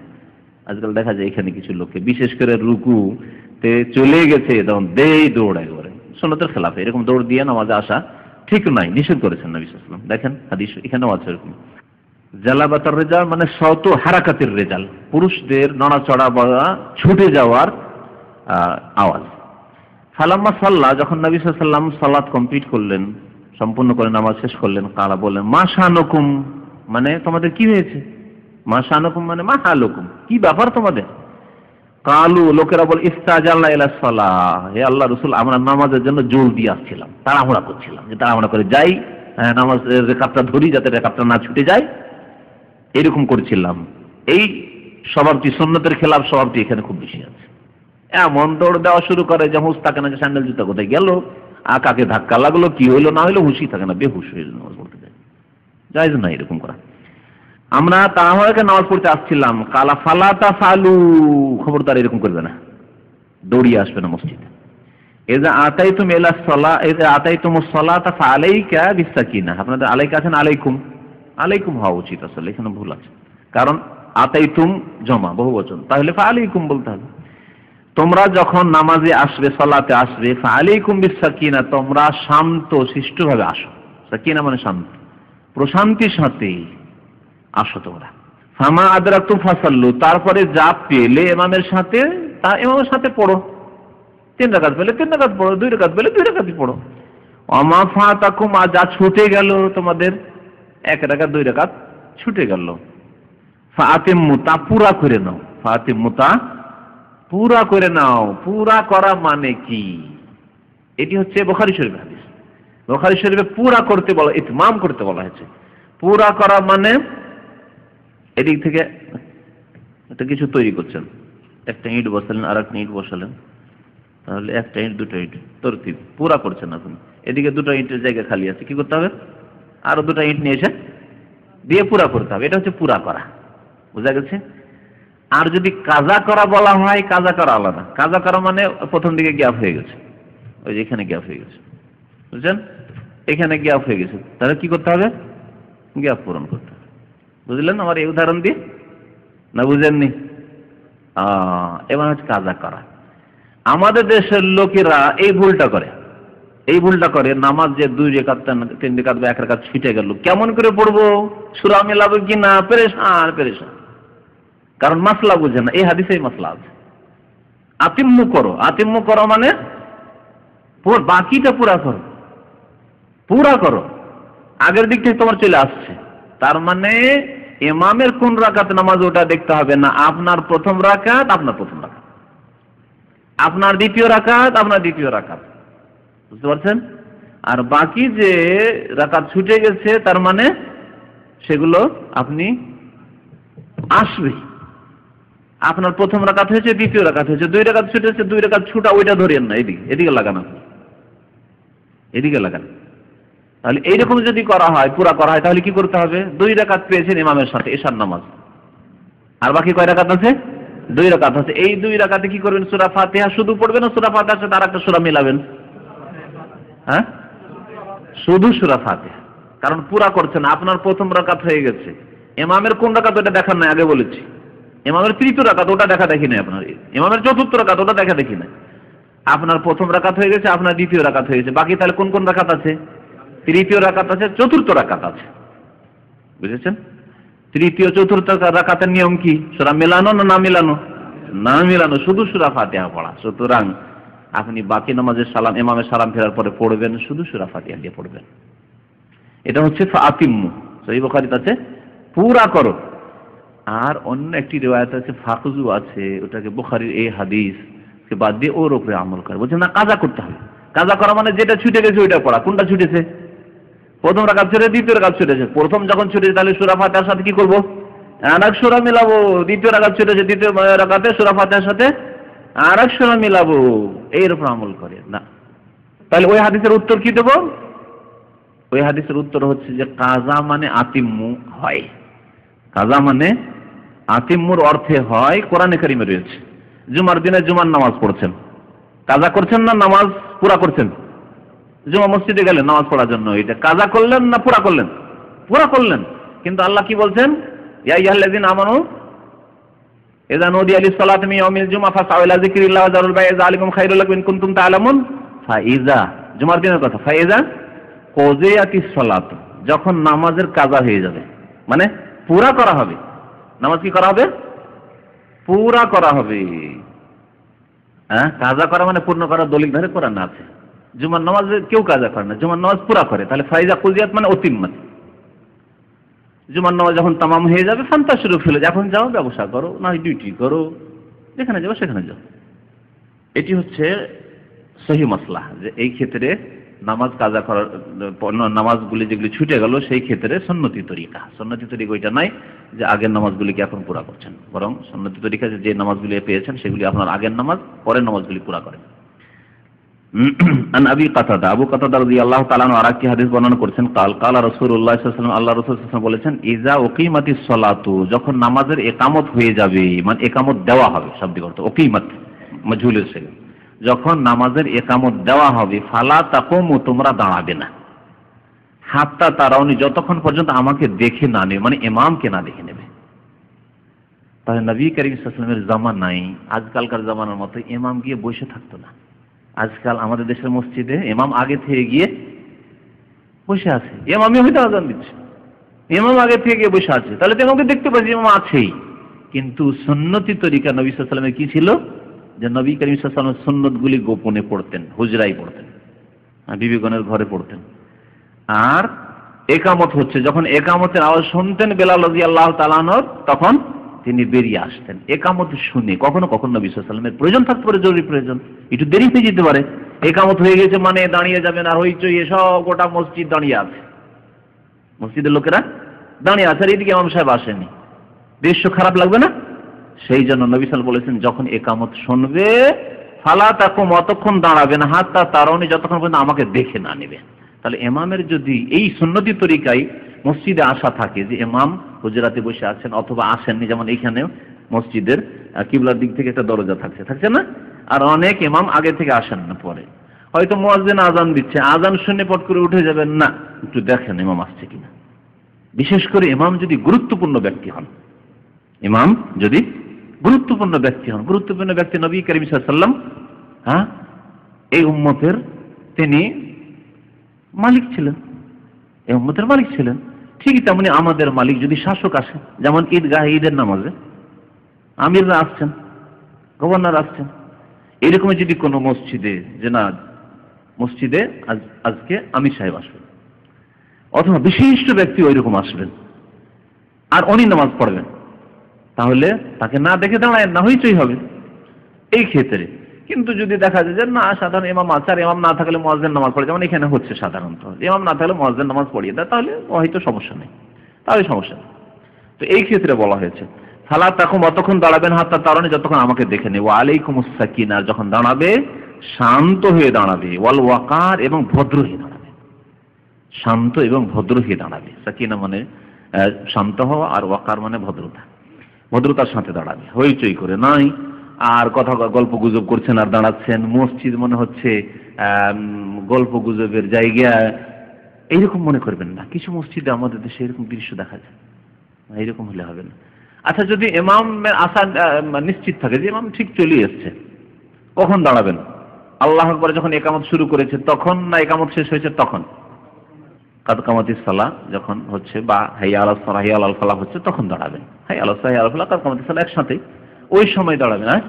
Speaker 1: আজকাল দেখা যায় এখানে কিছু লোককে, বিশেষ করে রুকুতে চলে গেছে তখন দেই দৌড়ায় করে, সুন্নতের খেলাফে এরকম দৌড় দিয়ে নামাজে আসা ঠিক নাই, নিষেধ করেছেন নবী সাল্লাল্লাহু আলাইহি ওয়াসাল্লাম। দেখেন হাদিস এখানেও আছে এরকম। জালাবাতার রেজাল মানে শত হারাকাতের রেজাল, পুরুষদের নড়াচড়া বা ছুটে যাওয়ার আওয়াজ। ফালাম্মা সাল্লাহ, যখন নবী সাল্লাল্লাহু আলাইহি ওয়াসাল্লাম সালাত কমপ্লিট করলেন, সম্পূর্ণ করে নামাজ শেষ করলেন, কালা বললেন মা শানুকুম, মানে তোমাদের কি হয়েছে? মা শানুকুম মানে মা হালুকুম, কি ব্যাপার তোমাদের? কালু, লোকেরা বল ইস্তাজালনা ইলা সালাহ, হে আল্লাহ রাসূল আমরা নামাজের জন্য জলদি আসছিলাম, তাড়াহুড়া করছিলাম, যে তাড়াহুড়া করে যাই, নামাজের রেকাবটা ধরি যাতে রেকাবটা না ছুটে যায়, এরকম করছিলাম। এই স্বভাবটি, সুন্নতের খেলাফ স্বভাবটি এখানে খুব বেশি আছে। এমন দৌড় দেওয়া শুরু করে যে হুঁশ থাকে না, যে স্যান্ডেল জুতা কোথায় গেল, কাকে ধাক্কা লাগলো, কি হইলো না হইলো, হুঁশই থাকে না, বেহুশ হয়ে নামাজ পড়তে যায়। জায়েজ না এরকম করা। আমরা তাড়াহুড়ো নামাজ পড়তে আসছিলাম, কালা ফালা তাফালু, খবরদার এরকম করবে না, দৌড়িয়ে আসবে না মসজিদে। এজা আতাইতুম ইলা সালাহ, এজা আতাইতুমুস সালাতা ফাআলাইকা বিসাকিনা, আপনাদের আলাইকা আছেন আলাইকুম, আলাইকুম হওয়া উচিত, আসলে এখানে ভুল আছে, কারণ আতাইতুম জমা বহুবচন, তাহলে ফাআলাইকুম বলতে হবে। তোমরা যখন নামাজে আসবে, সালাতে আসবে, ফাআলাইকুম বিসাকিনা, তোমরা শান্ত শিষ্টভাবে আসো। সাকিনা মানে শান্ত, প্রশান্তির সাথে আসো তোমরা। ফামা আদরাকতুম ফাসাল্লু, তারপরে যা পেলে ইমামের সাথে তা ইমামের সাথে পড়ো। 3 রাকাত পেলে 3 রাকাত পড়ো, 2 রাকাত পেলে 2 রাকাতই পড়ো। ওমা ফাতাকুম, আর যা ছুটে গেল তোমাদের, 1 রাকাত 2 রাকাত ছুটে গেল, ফাতিম্মু, তা পুরা করে নাও। ফাতিম্মু, তা পুরা করে নাও। পুরা করা মানে কি? এটি হচ্ছে বুখারী শরীফের হাদিস। বুখারী শরীফে পুরা করতে বলা, ইতমাম করতে বলা হয়েছে। পুরা করা মানে এদিক থেকে একটা কিছু তৈরি করছেন, একটা ইট বসালেন আর একটা ইট বসালেন, তাহলে একটা ইট 2টা ইট তরতিব, পুরা করছেন আপনি। এদিকে 2টা ইটের জায়গা খালি আছে, কি করতে হবে? আরো 2টা ইট নিয়ে এসে দিয়ে পুরা করতে হবে। এটা হচ্ছে পুরা করা, বুঝা গেছে? আর যদি কাজা করা বলা হয়, কাজা করা আলাদা। কাজা করা মানে প্রথম দিকে গ্যাপ হয়ে গেছে, ওই যে এখানে গ্যাপ হয়ে গেছে, বুঝছেন? এখানে গ্যাপ হয়ে গেছে, তাহলে কি করতে হবে? গ্যাপ পূরণ করতে হবে। বুঝলেন আমার এই উদাহরণ দিয়ে, না বুঝেননি? এবার হচ্ছে কাজা করা। আমাদের দেশের লোকেরা এই ভুলটা করে, নামাজ যে 2 রাকাত 3 রাকাত বা 1 রাকাত ছুটে গেল, কেমন করে পড়বো, সূরা মেলাবো কিনা, পেরেশান, কারণ মাসলা বুঝে না। এই হাদিসেই মাসলা আছে। আতিম্মু করো মানে বাকিটা পুরা করো, আগের দিক থেকে তোমার চলে আসছে। তার মানে ইমামের কোন রাকাত নামাজ ওটা দেখতে হবে না, আপনার প্রথম রাকাত আপনার প্রথম রাকাত, আপনার দ্বিতীয় রাকাত আপনার দ্বিতীয় রাকাত, বুঝতে পারছেন? আর বাকি যে রাকাত ছুটে গেছে তার মানে সেগুলো আপনি আসবে। আপনার প্রথম রাকাত হয়েছে, দ্বিতীয় রাকাত হয়েছে, 2 রাকাত ছুটেছে, 2 রাকাত ছুটা, ওইটা ধরেন না, এদিকে লাগানো, এদিকে লাগান। তাহলে এইরকম যদি করা হয়, পুরা করা হয়, তাহলে কি করতে হবে? 2 রাকাত পেয়েছেন ইমামের সাথে এশার নামাজ, আর বাকি কয় রাকাত আছে? 2 রাকাত আছে। এই 2 রাকাতে কি করবেন? সূরা ফাতিহা শুধু পড়বেন না সূরা ফাতিহার সাথে আরেকটা সূরা মিলাবেন? হ্যাঁ, শুধু সূরা ফাতিহা, কারণ পুরা করছেন। আপনার প্রথম রাকাত হয়ে গেছে, ইমামের কোন রাকাত ওটা দেখার নাই, আগে বলেছি। ইমামের 3য় রাকাত ওটা দেখি নাই, আপনার ইমামের 4র্থ রাকাত ওটা দেখি নাই। আপনার প্রথম রাকাত হয়ে গেছে, আপনার দ্বিতীয় রাকাত হয়ে গেছে, বাকি তাহলে কোন রাকাত আছে? 3য় রাকাত আছে, 4র্থ রাকাত আছে, বুঝেছেন? 3য় 4র্থ রাকাতের নিয়ম কি? সূরা মেলানো না মেলানো? না মেলানো, শুধু সূরা ফাতিহা পড়া। সুতরাং আপনি বাকি নামাজের সালাম, ইমামের সালাম ফেরার পরে পড়বেন, শুধু সূরা ফাতিহা দিয়ে পড়বেন। এটা হচ্ছে ফাতিম্মু, সহিহ বুখারীতে আছে পুরা করো। আর অন্য একটি রিওয়ায়াত আছে ফাকজু আছে, ওটাকে বুখারীর এই হাদিসকে বাদ দিয়ে ওর উপরে আমল করে, বলছে না কাজা করতে হবে। কাজা করা মানে যেটা ছুটে গেছে ওইটা পড়া। কোনটা ছুটেছে? প্রথম রাকাত ছুটে, দ্বিতীয় রাকাত ছুটেছে। প্রথম যখন ছুটেছে তাহলে সূরা ফাতিহার সাথে কি করব? আরেক সূরা মিলাবো। দ্বিতীয় রাকাত ছুটেছে, দ্বিতীয় রাকাতে সূরা ফাতিহার সাথে আরেক সূরা মিলাবো, এর উপর আমল করে না। তাহলে ওই হাদিসের উত্তর কি দেব? ওই হাদিসের উত্তর হচ্ছে যে কাজা মানে আতিম্মু হয়। কাজা মানে আতিম্মুর অর্থে হয় কোরআনে কারিমে রয়েছে। জুমার দিনে জুমার নামাজ পড়ছেন, কাজা করছেন না নামাজ পুরা করছেন? জুমা মসজিদে গেলেন নামাজ পড়ার জন্য, এটা কাজা করলেন না পুরা করলেন? পুরা করলেন। কিন্তু আল্লাহ কি বলছেন? ইয়া আইয়ুহাল্লাযীনা আমানু ইযা নুদিয়া লিস-সালাতি মিন ইয়াউমিল জুমআ ফাসআউ ইলা যিকরিল্লাহি ওয়া যারুল বাই'a যালিকুম খায়রুল লাকুম ইন কুনতুম তা'লামুন। ফাইজা, জুমার দিনের কথা, ফাইজা কুযিয়াতিস সালাত, যখন নামাজের কাজা হয়ে যাবে, মানে পুরা করা হবে। নামাজ কি করা হবে? পুরা করা হবে। হ্যাঁ, কাজা করা মানে পূর্ণ করা, দলিল ধরে কোরআন আছে। জুমার নামাজ কেউ কাজা করে না, জুমার নামাজ পুরা করে। তাহলে ফাইজা কুযিয়াত মানে অতিম্মাত। জুমার নামাজ যখন তামাম হয়ে যাবে, ফান্তাশিরু ফিল, এখন যাও ব্যবসা করো, না ডিউটি করো, যেখানে যাও সেখানে যাও। এটি হচ্ছে সহিহ মাসলাহ, যে এই ক্ষেত্রে নামাজ কাজা করার, নামাজগুলি যেগুলি ছুটে গেল সেই ক্ষেত্রে সুন্নতি তরিকা। সুন্নতি তরিকা ওইটা নাই যে আগের নামাজগুলিকে এখন পুরা করছেন, বরং সুন্নতি তরিকা যে নামাজগুলি পেয়েছেন সেগুলি আপনার আগের নামাজ, পরের নামাজগুলি পুরা করেন। আন আবি কাতাদা, আবু কাতাদা রাদিয়াল্লাহু তাআলা আনহু আরেকটি হাদিস বর্ণনা করেছেন, কালা রাসূলুল্লাহ সাল্লাল্লাহু আলাইহি ওয়াসাল্লাম, আল্লাহ রাসূল সাল্লাল্লাহু আলাইহি ওয়াসাল্লাম বলেছেন, ইজা উকিমাতিস সালাতু, যখন নামাজের ইকামত হয়ে যাবে, মানে ইকামত দেওয়া হবে, শাব্দিক অর্থ উকিমাত মাজহুলের ছেলে, যখন নামাজের ইকামত দেওয়া হবে, ফালা তাকুমু, তোমরা দাঁড়াবে না, হাত্তা তারাউনি, যতক্ষণ পর্যন্ত আমাকে দেখে না নেবে, মানে ইমামকে না দেখে নেবে। তাহলে নবী করিম সাল্লাল্লাহু আলাইহি ওয়াসাল্লামের জামানায় আজকালকার জামানার মতো ইমাম গিয়ে বসে থাকতো না। আজকাল আমাদের দেশের মসজিদে ইমাম আগে থেকে গিয়ে বসে আছে, ইমামই হয়তো আযান দিচ্ছে, ইমাম আগে থেকে গিয়ে বসে আছে, তাহলে তো ইমামকে দেখতে পাচ্ছি ইমাম আছেই। কিন্তু সুন্নতি তরিকা নবী সাল্লাল্লাহু আলাইহি ওয়াসাল্লামের কি ছিল, যে নবী করিম সাল্লাল্লাহু আলাইহি ওয়াসাল্লাম সুন্নতগুলি গোপনে পড়তেন, হুজরায় পড়তেন, বিবিগণের ঘরে পড়তেন। আর একামত হচ্ছে, যখন একামতের আওয়াজ শুনতেন বেলাল রাদিয়াল্লাহু তাআলা আনহু, তখন তিনি বেরিয়ে আসতেন একামত শুনে। কখনো কখনো নবী সাল্লাল্লাহু আলাইহি ওয়াসাল্লামের প্রয়োজন থাকতে পারে, জরুরি প্রয়োজন, একটু দেরি হয়ে যেতে পারে, একামত হয়ে গেছে মানে দাঁড়িয়ে যাবেন আর হইচই, সব গোটা মসজিদ দাঁড়িয়ে আছে, মসজিদের লোকেরা দাঁড়িয়ে আছে, আর এদিকে ইমাম সাহেব আসেনি, দৃশ্য খারাপ লাগবে না? সেই জন্য নবী সাল্লাল্লাহু আলাইহি ওয়াসাল্লাম বলেছেন, যখন একামত শুনবে ফালা তাকুম, অতক্ষণ দাঁড়াবেন, হাত্তা তারাউনি, যতক্ষণ পর্যন্ত আমাকে দেখে না নেবে। তাহলে ইমামের যদি এই সুন্নতি তরিকায় মসজিদে আসা থাকে, যে ইমাম হুজরাতে বসে আছেন অথবা আসেননি, যেমন এইখানে মসজিদের কিবলার দিক থেকে একটা দরজা থাকছে না, আর অনেক ইমাম আগে থেকে আসেন না, পরে হয়তো মুয়াজ্জিন আজান দিচ্ছে, আজান শুনে পট করে উঠে যাবেন না, একটু দেখেন ইমাম আসছে কিনা। বিশেষ করে ইমাম যদি গুরুত্বপূর্ণ ব্যক্তি হন, ইমাম যদি গুরুত্বপূর্ণ ব্যক্তি হন, গুরুত্বপূর্ণ ব্যক্তি নবী করিম সাল্লাল্লাহু আলাইহি ওয়াসাল্লাম, এই উম্মতের তিনি মালিক ছিলেন, এই উম্মতের মালিক ছিলেন। ঠিক তেমনি আমাদের মালিক যদি শাসক আসে, যেমন ঈদগাহে ঈদের নামাজে আমিররা আসছেন, গভর্নর আসছেন, এরকম যদি কোনো মসজিদে, যে না মসজিদে আজকে আমির সাহেব আসবেন, অথবা বিশিষ্ট ব্যক্তি ওইরকম আসবেন আর উনি নামাজ পড়বেন, তাহলে তাকে না দেখে দাঁড়ায় না, হইচই হবে এই ক্ষেত্রে। কিন্তু যদি দেখা যায় যে না সাধারণ ইমাম আছে, আর ইমাম না থাকলে মুয়াজ্জিন নামাজ পড়ে, যেমন এখানে হচ্ছে সাধারণত, ইমাম না থাকলে মুয়াজ্জিন নামাজ পড়িয়ে দেয়, তাহলে হয়তো সমস্যা নেই, তাহলে সমস্যা নেই। তো এই ক্ষেত্রে বলা হয়েছে ফালা তাকুম, অতক্ষণ দাঁড়াবেন, হাত্তা তারাউনি, যতক্ষণ আমাকে দেখে নেবে, ওয়া আলাইকুমুস সাকিনা, যখন দাঁড়াবে শান্ত হয়ে দাঁড়াবে, ওয়াল ওয়াকার, এবং ভদ্র হয়ে দাঁড়াবে, শান্ত এবং ভদ্র হয়ে দাঁড়াবে। সাকিনা মানে শান্ত হওয়া, আর ওয়াকার মানে ভদ্রতা, ভদ্রতার সাথে দাঁড়াবে, হইচই করে নাই, আর কথা গল্প গুজব করছেন আর দাঁড়াচ্ছেন, মসজিদ মনে হচ্ছে গল্প গুজবের জায়গা, এইরকম মনে করবেন না। কিছু মসজিদে আমাদের দেশে এরকম দৃশ্য দেখা যায়, এইরকম হলে হবে না। আচ্ছা, যদি ইমাম আসা নিশ্চিত থাকে যে ইমাম ঠিক চলে এসছে, কখন দাঁড়াবেন? আল্লাহু আকবার যখন ইকামত শুরু করেছে তখন, না ইকামত শেষ হয়েছে তখন? কাদ কামাতিস সালাহ যখন হচ্ছে, বা হাইয়া আলাস সালাহ হাইয়া আলাল ফালাহ হচ্ছে, তখন দাঁড়াবেন। হাইয়া আলাস সালাহ হাইয়া আলাল ফালাহ, কাদ কামাতিস সালাহ একসাথে, ওই সময় দাঁড়াবেন। আর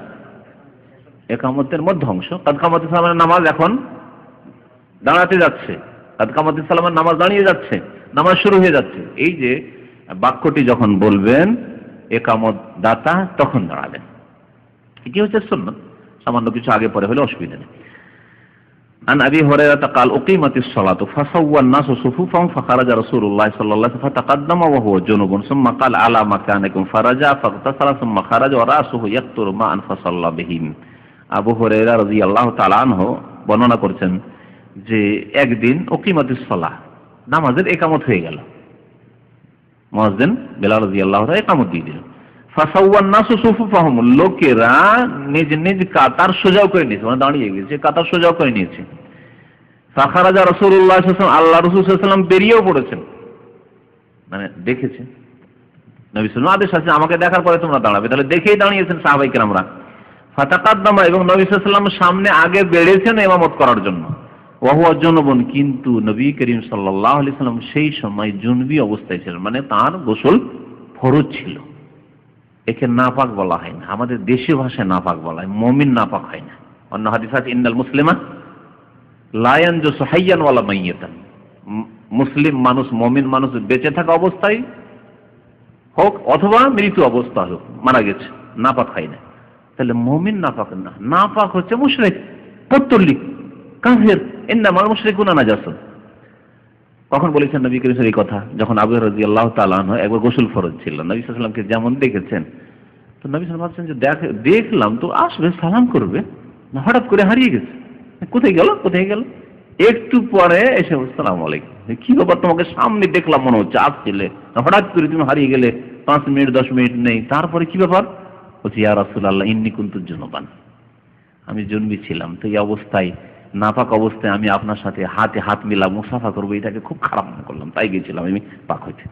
Speaker 1: ইকামতের মধ্য অংশ, কাদ কামাতিস সালামের নামাজ এখন দাঁড়াতে যাচ্ছে, কাদ কামাতিস সালামের নামাজ দাঁড়িয়ে যাচ্ছে, নামাজ শুরু হয়ে যাচ্ছে, এই যে বাক্যটি যখন বলবেন ইকামত দাতা, তখন দাঁড়াবেন। এটি হচ্ছে সুন্নাত, সামান্য কিছু আগে পরে হলে অসুবিধা নেই। عن أبي هريرة قال أقيمت الصلاة فسوى الناس صفوفهم فخرج رسول الله صلى الله عليه وسلم فتقدم وهو جنوب ثم قال على مكانكم فرجع فاغتسل ثم خرج ورأسه يقطر ماء فصلى بهم। আবু হুরায়রা রাদিয়াল্লাহু তাআলা আনহু বর্ণনা করছেন যে একদিন উকিমাতিস সালাহ, নামাজের ইকামত হয়ে গেল, মুয়াজ্জিন বেলাল রাদিয়াল্লাহু তাআলা ইকামত দিয়ে দিলেন। ফাসাওয়ান নাসু সুফুফাহুম, লোকেরা নিজ নিজ কাতার সোজা করে নিয়েছে, মানে দাঁড়িয়ে গেছে, কাতার সোজা করে নিয়েছে। ফাখারাজা রাসূলুল্লাহ সাল্লাল্লাহু আলাইহি ওয়াসাল্লাম, আল্লাহ রাসূল সাল্লাল্লাহু আলাইহি ওয়াসাল্লাম বেরিয়েও পড়েছেন, মানে দেখেছে, নবী সাল্লাল্লাহু আলাইহি ওয়াসাল্লাম আদেশ আছে আমাকে দেখার পরে তোমরা দাঁড়াবে, তাহলে দেখেই দাঁড়িয়েছেন সাহাবায়ে কেরামরা। ফাতাকাদ্দামা, এবং নবী সাল্লাল্লাহু আলাইহি ওয়াসাল্লাম সামনে আগে বেড়েছেন ইমামত করার জন্য। ওয়া হুয়া জুনুবুন, কিন্তু নবী করিম সাল্লাল্লাহু আলাইহি ওয়াসাল্লাম সেই সময় জুনবি অবস্থায় ছিলেন, মানে তার গোসল ফরজ ছিল। একে নাপাক বলা হয় না, আমাদের দেশীয় ভাষায় নাপাক বলা হয়, মুমিন নাপাক হয় না। অন্য হাদিস আছে ইন্নাল মুসলিমা লা ইয়ানজুসু হাইয়ান ওয়ালা মাইয়াতান, মুসলিম মানুষ, মুমিন মানুষ বেঁচে থাকা অবস্থায় হোক অথবা মৃত অবস্থা হোক, মারা গেছে, নাপাক হয় না। তাহলে মুমিন নাপাক না, নাপাক হচ্ছে মুশরিক, পত্তলিক, কাফের। ইন্নামাল মুশরিকুনা নাজাসুন। কখন বলেছেন নবী করিম এই কথা? যখন আবু হুরায়রা রাদিয়াল্লাহু তাআলা আনহু একবার গোসল ফরজ ছিল, নবী সাল্লাল্লাহু আলাইহি ওয়াসাল্লামকে যেমন দেখেছেন, তো নবী সাল্লাল্লাহু আলাইহি ওয়াসাল্লাম ভাবছেন যে দেখলাম তো আসবে, সালাম করবে, না হঠাৎ করে হারিয়ে গেছে, কোথায় গেল কোথায় গেল? একটু পরে এসে আসসালামু আলাইকুম, কি ব্যাপার, তোমাকে সামনে দেখলাম মনে হচ্ছে আসছিলে, হঠাৎ করে তুমি হারিয়ে গেলে, 5 মিনিট 10 মিনিট নেই, তারপরে কি ব্যাপার? বলছি ইয়া রাসূলুল্লাহ ইন্নী কুনতু জুনুবান, আমি জুনবি ছিলাম, তো এই অবস্থায় নাপাক অবস্থায় আমি আপনার সাথে হাতে হাত মিলা মুসাফা করবো, এটাকে খুব খারাপ মনে করলাম, তাই গেছিলাম আমি পাক হইতে।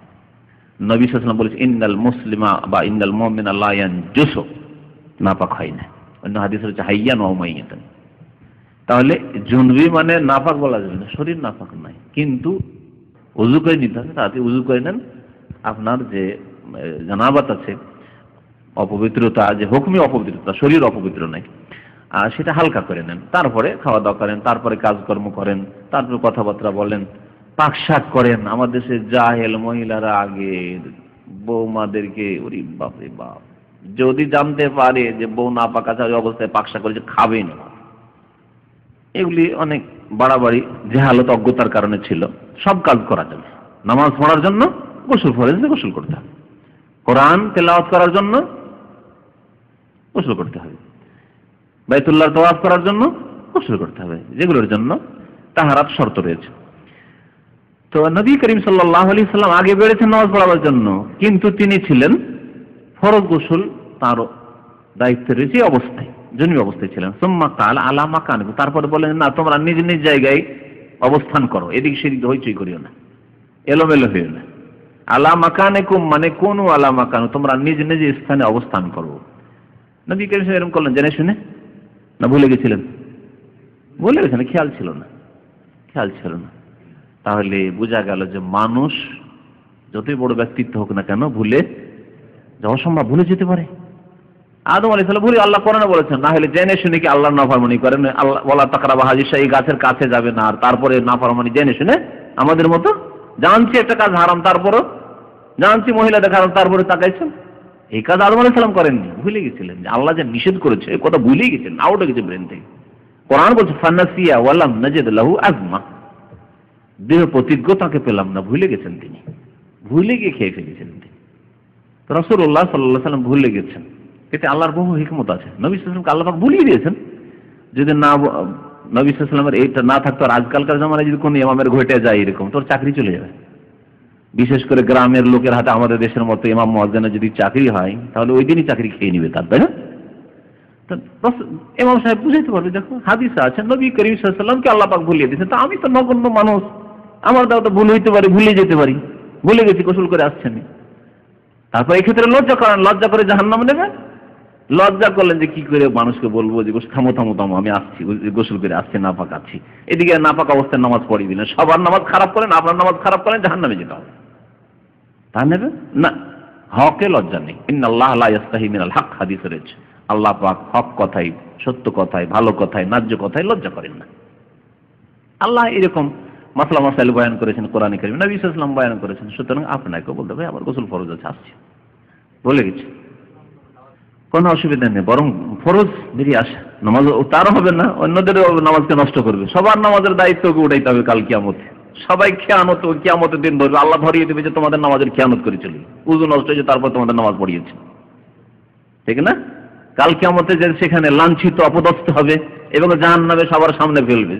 Speaker 1: নবী সাল্লাল্লাহু আলাইহি ওয়াসাল্লাম বলেছেন ইন্নাল মুসলিমা বা ইন্নাল মুমিনা লা ইয়ানজুসু, নাপাক হয় না। অন্য হাদিস হচ্ছে হাইয়ান ওয়া মাইয়াতান। তাহলে জুনবি মানে নাপাক বলা যাবে না, শরীর নাপাক নয়, কিন্তু ওযু করে নিতে হবে। তাতে ওযু করে নেন, আপনার যে জানাবাত আছে, অপবিত্রতা, যে হুকমি অপবিত্রতা, শরীর অপবিত্র নাই, আর সেটা হালকা করে নেন। তারপরে খাওয়া দাওয়া করেন, তারপরে কাজকর্ম করেন, তারপরে কথাবার্তা বলেন, পাকশাক করেন। আমার দেশে জাহেল মহিলারা আগে বৌমাদেরকে, ওরে বাপ রে বাপ, যদি জানতে পারে যে বউ না পাকা অবস্থায় পাকশাক করেছে, খাবেই না। এগুলি অনেক বাড়াবাড়ি জেহালত, অজ্ঞতার কারণে ছিল। সব কাজ করা যাবে। নামাজ পড়ার জন্য গোসল ফরজে গোসল করতে হবে, কোরআন তেলাওয়াত করার জন্য গোসল করতে হবে, বাইতুল্লাহ তাওয়াফ করার জন্য গোসল করতে হবে, যেগুলোর জন্য তাহারাত শর্ত রয়েছে। তো নবী করিম সাল্লাল্লাহু আলাইহি সাল্লাম আগে বেড়েছেন নামাজ পড়ার জন্য, কিন্তু তিনি ছিলেন ফরজ গোসল তার দায়িত্বে রয়েছে অবস্থায়, জনবী অবস্থায় ছিলেন। সুম্মা কাল আলা মাকানিকুম, তারপরে বলেন না তোমরা নিজ নিজ জায়গায় অবস্থান করো, এদিক সেদিক হইচই করিও না, এলোমেলো হইও না। আলা মাকানিকুম মানে কোন আলা মাকান, তোমরা নিজ নিজ স্থানে অবস্থান করো। নবী করিম সাল্লাল্লাহু আলাইহি ওয়াসাল্লাম করলেন জেনে শুনে, না ভুলে গেছিলেন? ভুলে গেছেন, খেয়াল ছিল না, খেয়াল ছিল না। তাহলে বোঝা গেল যে মানুষ যতই বড় ব্যক্তিত্ব হোক না কেন, ভুলে যাওয়া সম্ভব, ভুলে যেতে পারে। আদম আলাইহিস সালাম ভুলে, আল্লাহ কোরআনে বলেছেন, না হলে জেনে শুনে কি আল্লাহর নাফরমানি করেন? আল্লাহ ওয়ালা তাকরাবা হাজির, এই গাছের কাছে যাবে না, আর তারপরে নাফরমানি জেনে শুনে, আমাদের মতো জানছি একটা কাজ হারাম, তারপরও জানছি মহিলা দেখা হারাম, তারপরে তাকাইছেন। এই কাজ আদম আলাইহিস সালাম করেননি, ভুলে গেছিলেন যে আল্লাহ যে নিষেধ করেছে, এই কথা ভুলেই গেছেন, আউট হয়ে গেছে ব্রেন থেকে। কোরআন বলছে ফানাসিয়া ওয়ালাম নাজিদ লাহু আজমা, দেহ প্রতিজ্ঞ তাকে পেলাম না, ভুলে গেছেন তিনি, ভুলে গিয়ে খেয়ে ফেলেছেন তিনি। রাসূলুল্লাহ সাল্লাল্লাহু আলাইহি ওয়াসাল্লাম ভুলে গেছেন, এতে আল্লাহর বহু হিকমত আছে। নবী সাল্লাল্লাহু আলাইহি ওয়াসাল্লামকে আল্লাহ পাক ভুলিয়ে দিয়েছেন। যদি না নবী সাল্লাল্লাহু আলাইহি ওয়াসাল্লামের এইটা না থাকতো, আর আজকালকার জামানায় যদি কোনো ইমামের ঘটে যায় এরকম, তোর চাকরি চলে যাবে। বিশেষ করে গ্রামের লোকের হাতে, আমাদের দেশের মতো ইমাম মুয়াজ্জিনের যদি চাকরি হয়, তাহলে ওই দিনই চাকরি খেয়ে নিবে তার, তাই না? ইমাম সাহেব বুঝাইতে পারবে, দেখো হাদিসে আছে নবী করিম সাল্লাল্লাহু আলাইহি ওয়াসাল্লামকে আল্লাহ পাক ভুলিয়ে দিয়েছেন। তা আমি তো নগণ্য মানুষ, আমার দাও তো ভুল হইতে পারে, ভুলে যেতে পারি, ভুলে গেছি, গোসল করে আসছেন। তারপর এই ক্ষেত্রে লজ্জা করেন, লজ্জা করে জাহান্নামে নেবেন। লজ্জা করলেন যে কি করে মানুষকে বলবো যে থামো থামো থামো, আমি আসছি, গোসল করে আসছি, নাপাক আছি। এদিকে নাপাক অবস্থায় নামাজ পড়িয়ে দিলেন, সবার নামাজ খারাপ করেন, আপনার নামাজ খারাপ করেন, জাহান্নামে যেতে হবে। তা নেবে না, হকে লজ্জা নেই। ইন্নাল্লাহ লা ইস্তাহি মিনাল হক, হাদিসে রয়েছে, আল্লাহ পাক হক কথাই, সত্য কথাই, ভালো কথাই, ন্যায্য কথাই লজ্জা করেন না। আল্লাহ এরকম মাসলা মাসাইল বয়ান করেছেন কোরআনে কারীমে, নবী সাল্লাল্লাহু আলাইহি ওয়াসাল্লাম বয়ান করেছেন। সুতরাং আপনাকেও বলতে হবে আমার গোসল ফরজ আছে, আসছে, বলে গেছে, কোনো অসুবিধা নেই। বরং ফরজ বেরিয়ে আসে, নামাজ তার হবে না, অন্যদের নামাজকে নষ্ট করবে। সবার নামাজের দায়িত্বকে উঠাইতে হবে কাল কিয়ামতে। সবাই খেয়ানত, কিয়ামতের দিন ধরবে, আল্লাহ ধরিয়ে দেবে যে তোমাদের নামাজের খেয়ানত করে চলি, উযু নষ্ট হয়েছে, তারপর তোমাদের নামাজ পড়িয়েছে, ঠিক না? কাল কিয়ামতে যে সেখানে লাঞ্ছিত, অপদস্থ হবে এবং জাহান্নামে সবার সামনে ফেলবে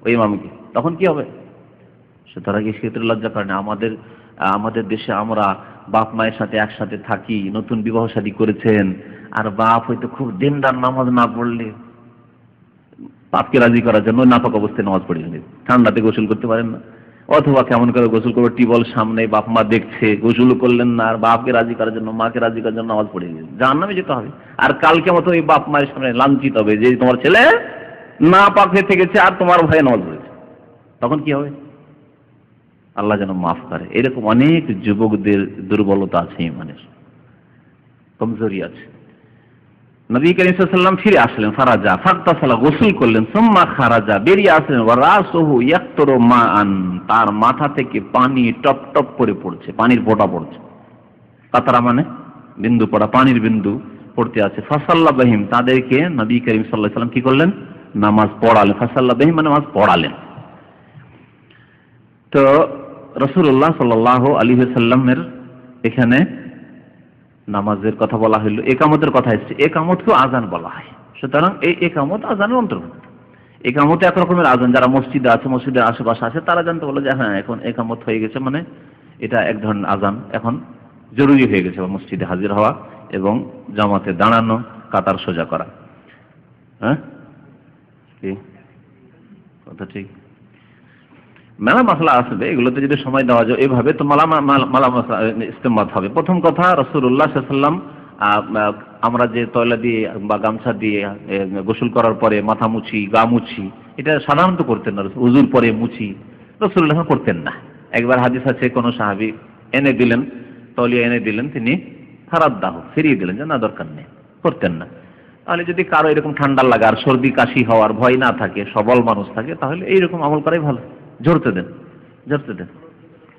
Speaker 1: ওই ইমামকে, তখন কি হবে? সুতরাং এই ক্ষেত্রে লজ্জা করে না। আমাদের দেশে আমরা বাপ মায়ের সাথে একসাথে থাকি, নতুন বিবাহ শাদী করেছেন, আর বাপ হয়তো খুব দিনদার, নামাজ না পড়লে বাপকে রাজি করার জন্য নাপাক অবস্থায় নামাজ পড়িয়ে নেন, ঠান্ডাতে গোসল করতে পারেন না, অথবা কেমন করে গোসল করবো, টিউবওয়েল সামনে, বাপ মা দেখছে, গোসল করলেন না, আর বাপকে রাজি করার জন্য, মাকে রাজি করার জন্য নামাজ পড়িয়ে দিলেন, জাহান্নামে যেতে হবে। আর কালকে মতো ওই বাপ মায়ের সামনে লাঞ্ছিত হবে যে তোমার ছেলে না পাক হয়ে থেকেছে আর তোমার ভাই নামাজ পড়েছে, তখন কি হবে? আল্লাহ যেন মাফ করে। এরকম অনেক যুবকদের দুর্বলতা আছে, ইমানের কমজোরি আছে। নবী করিম সাল্লাল্লাহু আলাইহি ওয়াসাল্লাম ফিরে আসলেন, ফারাজা ফাগতাসালা, গোসল করলেন, সুম্মা খারাজা, বেরিয়ে আসলেন, ওয়া রাসুহু ইয়াকতুরু মাআন, তার মাথা থেকে পানি টপ টপ করে পড়ছে, পানির ফোঁটা পড়ছে। কাতরা মানে বিন্দু পড়া, পানির বিন্দু পড়তে আছে। ফাসাল্লা বিহিম, তাদেরকে নবী করিম সাল্লাল্লাহু আলাইহি ওয়াসাল্লাম কি করলেন? নামাজ পড়ালেন। ফাসাল্লা বিহিম মানে নামাজ পড়ালেন। তো রাসূলুল্লাহ সাল্লাল্লাহু আলাইহি ওয়াসাল্লামের এখানে নামাজের কথা বলা হইল, একামতের কথা এসেছে, একামতকেও আজান বলা হয়। সুতরাং এই একামত আজানের অন্তর্ভুক্ত। একামতে এক রকমের আজান, যারা মসজিদে আছে, মসজিদের আশেপাশে আছে, তারা জানতে বলে যে হ্যাঁ এখন একামত হয়ে গেছে, মানে এটা এক ধরনের আজান, এখন জরুরি হয়ে গেছে মসজিদে হাজির হওয়া এবং জামাতে দাঁড়ানো, কাতার সোজা করা। হ্যাঁ কি কথা ঠিক? মেলা মাসলা আসবে, এগুলোতে যদি সময় দেওয়া যায় এভাবে তো মালা মাসলা ইস্তেমাত হবে। প্রথম কথা, রাসূলুল্লাহ সাল্লাল্লাহু আলাইহি ওয়াসাল্লাম আমরা যে তয়লা দিয়ে বা গামছা দিয়ে গোসল করার পরে মাথা মুছি, গা মুছি, এটা সাধারণত করতেন না। উজুর পরে মুছি রাসূলুল্লাহ করতেন না। একবার হাদিস আছে, কোন সাহাবী এনে দিলেন, তলিয়া এনে দিলেন, তিনি ফারাদ্দাহু ফিরিয়ে দিলেন যে না দরকার নেই, করতেন না। তাহলে যদি কারো এরকম ঠান্ডা লাগা আর সর্দি কাশি হওয়ার ভয় না থাকে, সবল মানুষ থাকে, তাহলে এইরকম আমল করাই ভালো। ঝরতে দেন,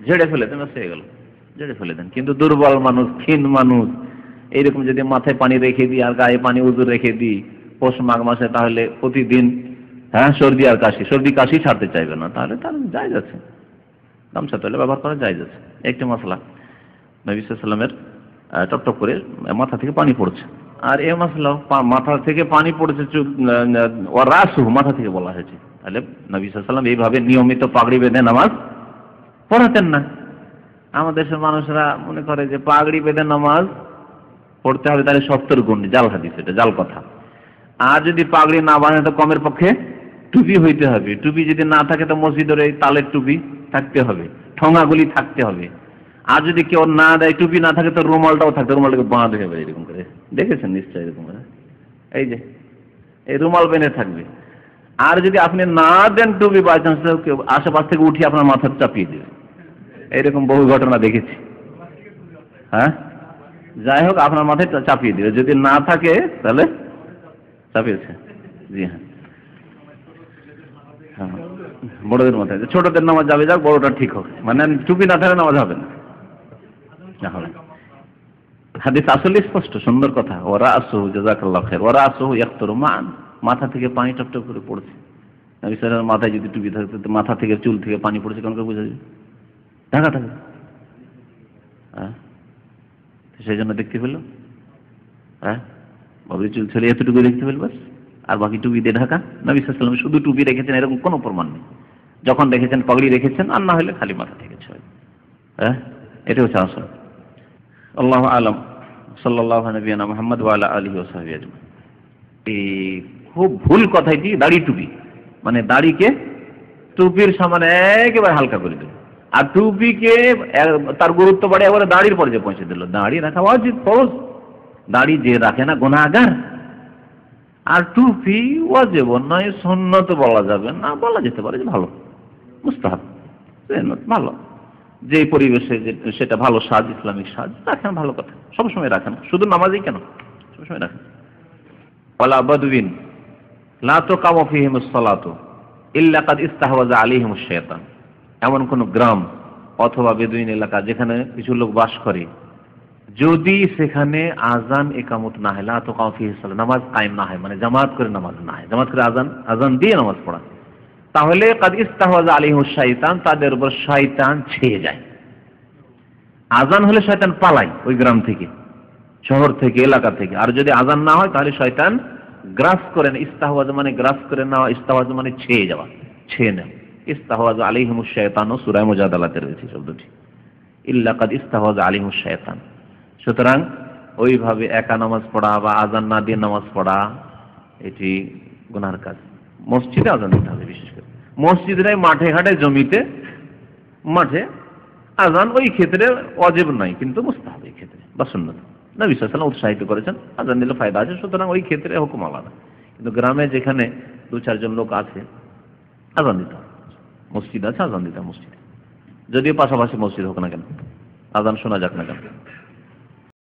Speaker 1: ঝেড়ে ফেলে দেন, হয়ে গেল, ঝেড়ে ফেলে দেন। কিন্তু দুর্বল মানুষ, ক্ষীণ মানুষ, এইরকম যদি মাথায় পানি রেখে দিই আর গায়ে পানি উজুর রেখে দিই পৌষ মাঘ মাসে, তাহলে প্রতিদিন সর্দি আর কাশি, সর্দি কাশি ছাড়তে চাইবে না, তাহলে জায়েজ আছে, গামছা তৈলে ব্যবহার করা জায়েজ আছে। একটি মশলা, নবী সাল্লাল্লাহু আলাইহি ওয়াসাল্লামের টপটপ করে মাথা থেকে পানি পড়ছে, আর এই মশলা মাথা থেকে পানি পড়েছে, রাসুহু মাথা থেকে বলা হয়েছে, তাহলে নবী সাল্লাল্লাহু আলাইহি ওয়াসাল্লাম এইভাবে নিয়মিত পাগড়ি বেঁধে নামাজ পড়াতেন না। আমাদের দেশের মানুষরা মনে করে যে পাগড়ি বেঁধে নামাজ পড়তে হবে, তাহলে 70 গুণ, জাল হাদিস, এটা জাল কথা। আর যদি পাগড়ি না বাঁধে তো কমের পক্ষে টুপি হইতে হবে, টুপি যদি না থাকে তো মসজিদের এই তালের টুপি থাকতে হবে, ঠোঙাগুলি থাকতে হবে। আর যদি কেউ না দেয়, টুপি না থাকে, তো রুমালটাও থাকতে, রুমালটাকে বাঁধতে হবে এরকম করে, দেখেছেন নিশ্চয়ই এরকম করে, এই যে এই রুমাল বেঁধে থাকবে। আর যদি আপনি না দেন টুপি, বাই চান্স কেউ আশেপাশ থেকে উঠিয়ে আপনার মাথা চাপিয়ে দেবে, এইরকম বহু ঘটনা দেখেছি। হ্যাঁ, যাই হোক, আপনার মাথায় চাপিয়ে দিবে, যদি না থাকে তাহলে চাপিয়েছে। জি হ্যাঁ, হ্যাঁ, বড়দের মাথায়, ছোটদের নামাজ যাবে, যাক, বড়টা ঠিক হোক, মানে টুপি না থাকলে নামাজ হবে না। হাদিস আসলে স্পষ্ট, সুন্দর কথা। ওরা আসহু, জাযাকাল্লাহু খাইর, ওরা আসহু ইয়াকতুরু মান, মাথা থেকে পানি টপ টপ করে পড়ছে। নবী সাল্লাল্লাহু আলাইহি ওয়াসাল্লাম মাথায় যদি টুপি থাকতো, মাথা থেকে চুল থেকে পানি পড়ছে, কেমন করে বোঝা যাবে? ঢাকা থাকে, সেই জন্য দেখতে পেল, বাবুর চুল ছেলে এতটুকু দেখতে পেল বাস, আর বাকি টুপি দিয়ে ঢাকা। নবী সাল্লাল্লাহু আলাইহি ওয়াসাল্লাম শুধু টুপি রেখেছেন এরকম কোনো প্রমাণ নেই। যখন রেখেছেন পাগড়ি রেখেছেন, আর না হলে খালি মাথা থেকে ছিল। এটা হচ্ছে আসল। আল্লাহু আ'লাম। সাল্লাল্লাহু নবিয়ানা মুহাম্মদ ওয়া আলা আলিহি ওয়া সাহবিহি আজমাইন। এই খুব ভুল কথা এটি, দাড়ি টুপি, মানে দাড়িকে টুপির সামনে একেবারে হালকা করে দিল, আর টুপিকে তার গুরুত্ব বাড়ে এবারে দাড়ির পর্যায়ে পৌঁছে দিল। দাড়ি রাখা ওয়াজিব, ফরজ, দাড়ি যে রাখে না গুনাহগার। আর টুপি ওয়াজিব নয়, সুন্নত বলা যাবে না, বলা যেতে পারে যে ভালো, মুস্তাহাব, ভালো, যে পরিবেশে সেটা ভালো সাজ, ইসলামিক সাজ রাখেন, ভালো কথা, সবসময় রাখেন, শুধু নামাজেই কেন, সবসময় রাখেন। ওয়ালা বাদউইন লা তুকামু ফীহিমুস সালাতু ইল্লা কাদ ইস্তাহওয়াযা আলাইহিমুশ শাইতান। এমন কোন গ্রাম অথবা বেদুইন এলাকা যেখানে কিছু লোক বাস করে, যদি সেখানে আজান একামত না হয়, লা তুকামু ফীহিস সালাত, নামাজ কায়েম না হয়, মানে জামাত করে নামাজ না হয়, জামাত করে আজান দিয়ে নামাজ পড়া, তাহলে কাদ ইস্তাহওয়াযা আলাইহিমুশ শাইতান, তাদের উপর শয়তান ছেয়ে যায়। আজান হলে শয়তান পালায় ওই গ্রাম থেকে, শহর থেকে, এলাকা থেকে। আর যদি আজান না হয় তাহলে শয়তান গ্রাস করে না। ইস্তাহওয়াজ মানে গ্রাস করে নেওয়া, ইস্তাহওয়াজ মানে ছেয়ে যাওয়া, ছেয়ে নেওয়া। ইস্তাহওয়াজ আলাইহিমুশ শাইতানও সূরা মুজাদালাতে রয়েছে শব্দটি, ইল্লা কাদ ইস্তাহওয়াজ আলাইহিমুশ শাইতান। সুতরাং ওইভাবে একা নামাজ পড়া বা আজান না দিয়ে নামাজ পড়া এটি গুনাহর কাজ। মসজিদে আজান দিতে হবে, বিশেষ করে মসজিদে নয়, মাঠে ঘাটে, জমিতে, মাঠে আজান ওই ক্ষেত্রে ওয়াজিব নয়, কিন্তু মুস্তাহাব এই ক্ষেত্রে বা সুন্নাত। নবী সাল্লাল্লাহু আলাইহি ওয়াসাল্লাম উৎসাহিত করেছেন, আজান দিলে ফায়দা আছে, সুতরাং ওই ক্ষেত্রে হুকুম আলাদা। কিন্তু গ্রামে যেখানে 2-4 জন লোক আছে, আজান দিতে হবে। মসজিদ আছে, আজান দিতে হবে মসজিদে, যদিও পাশাপাশি মসজিদ হোক না কেন, আজান শোনা যাক না কেন।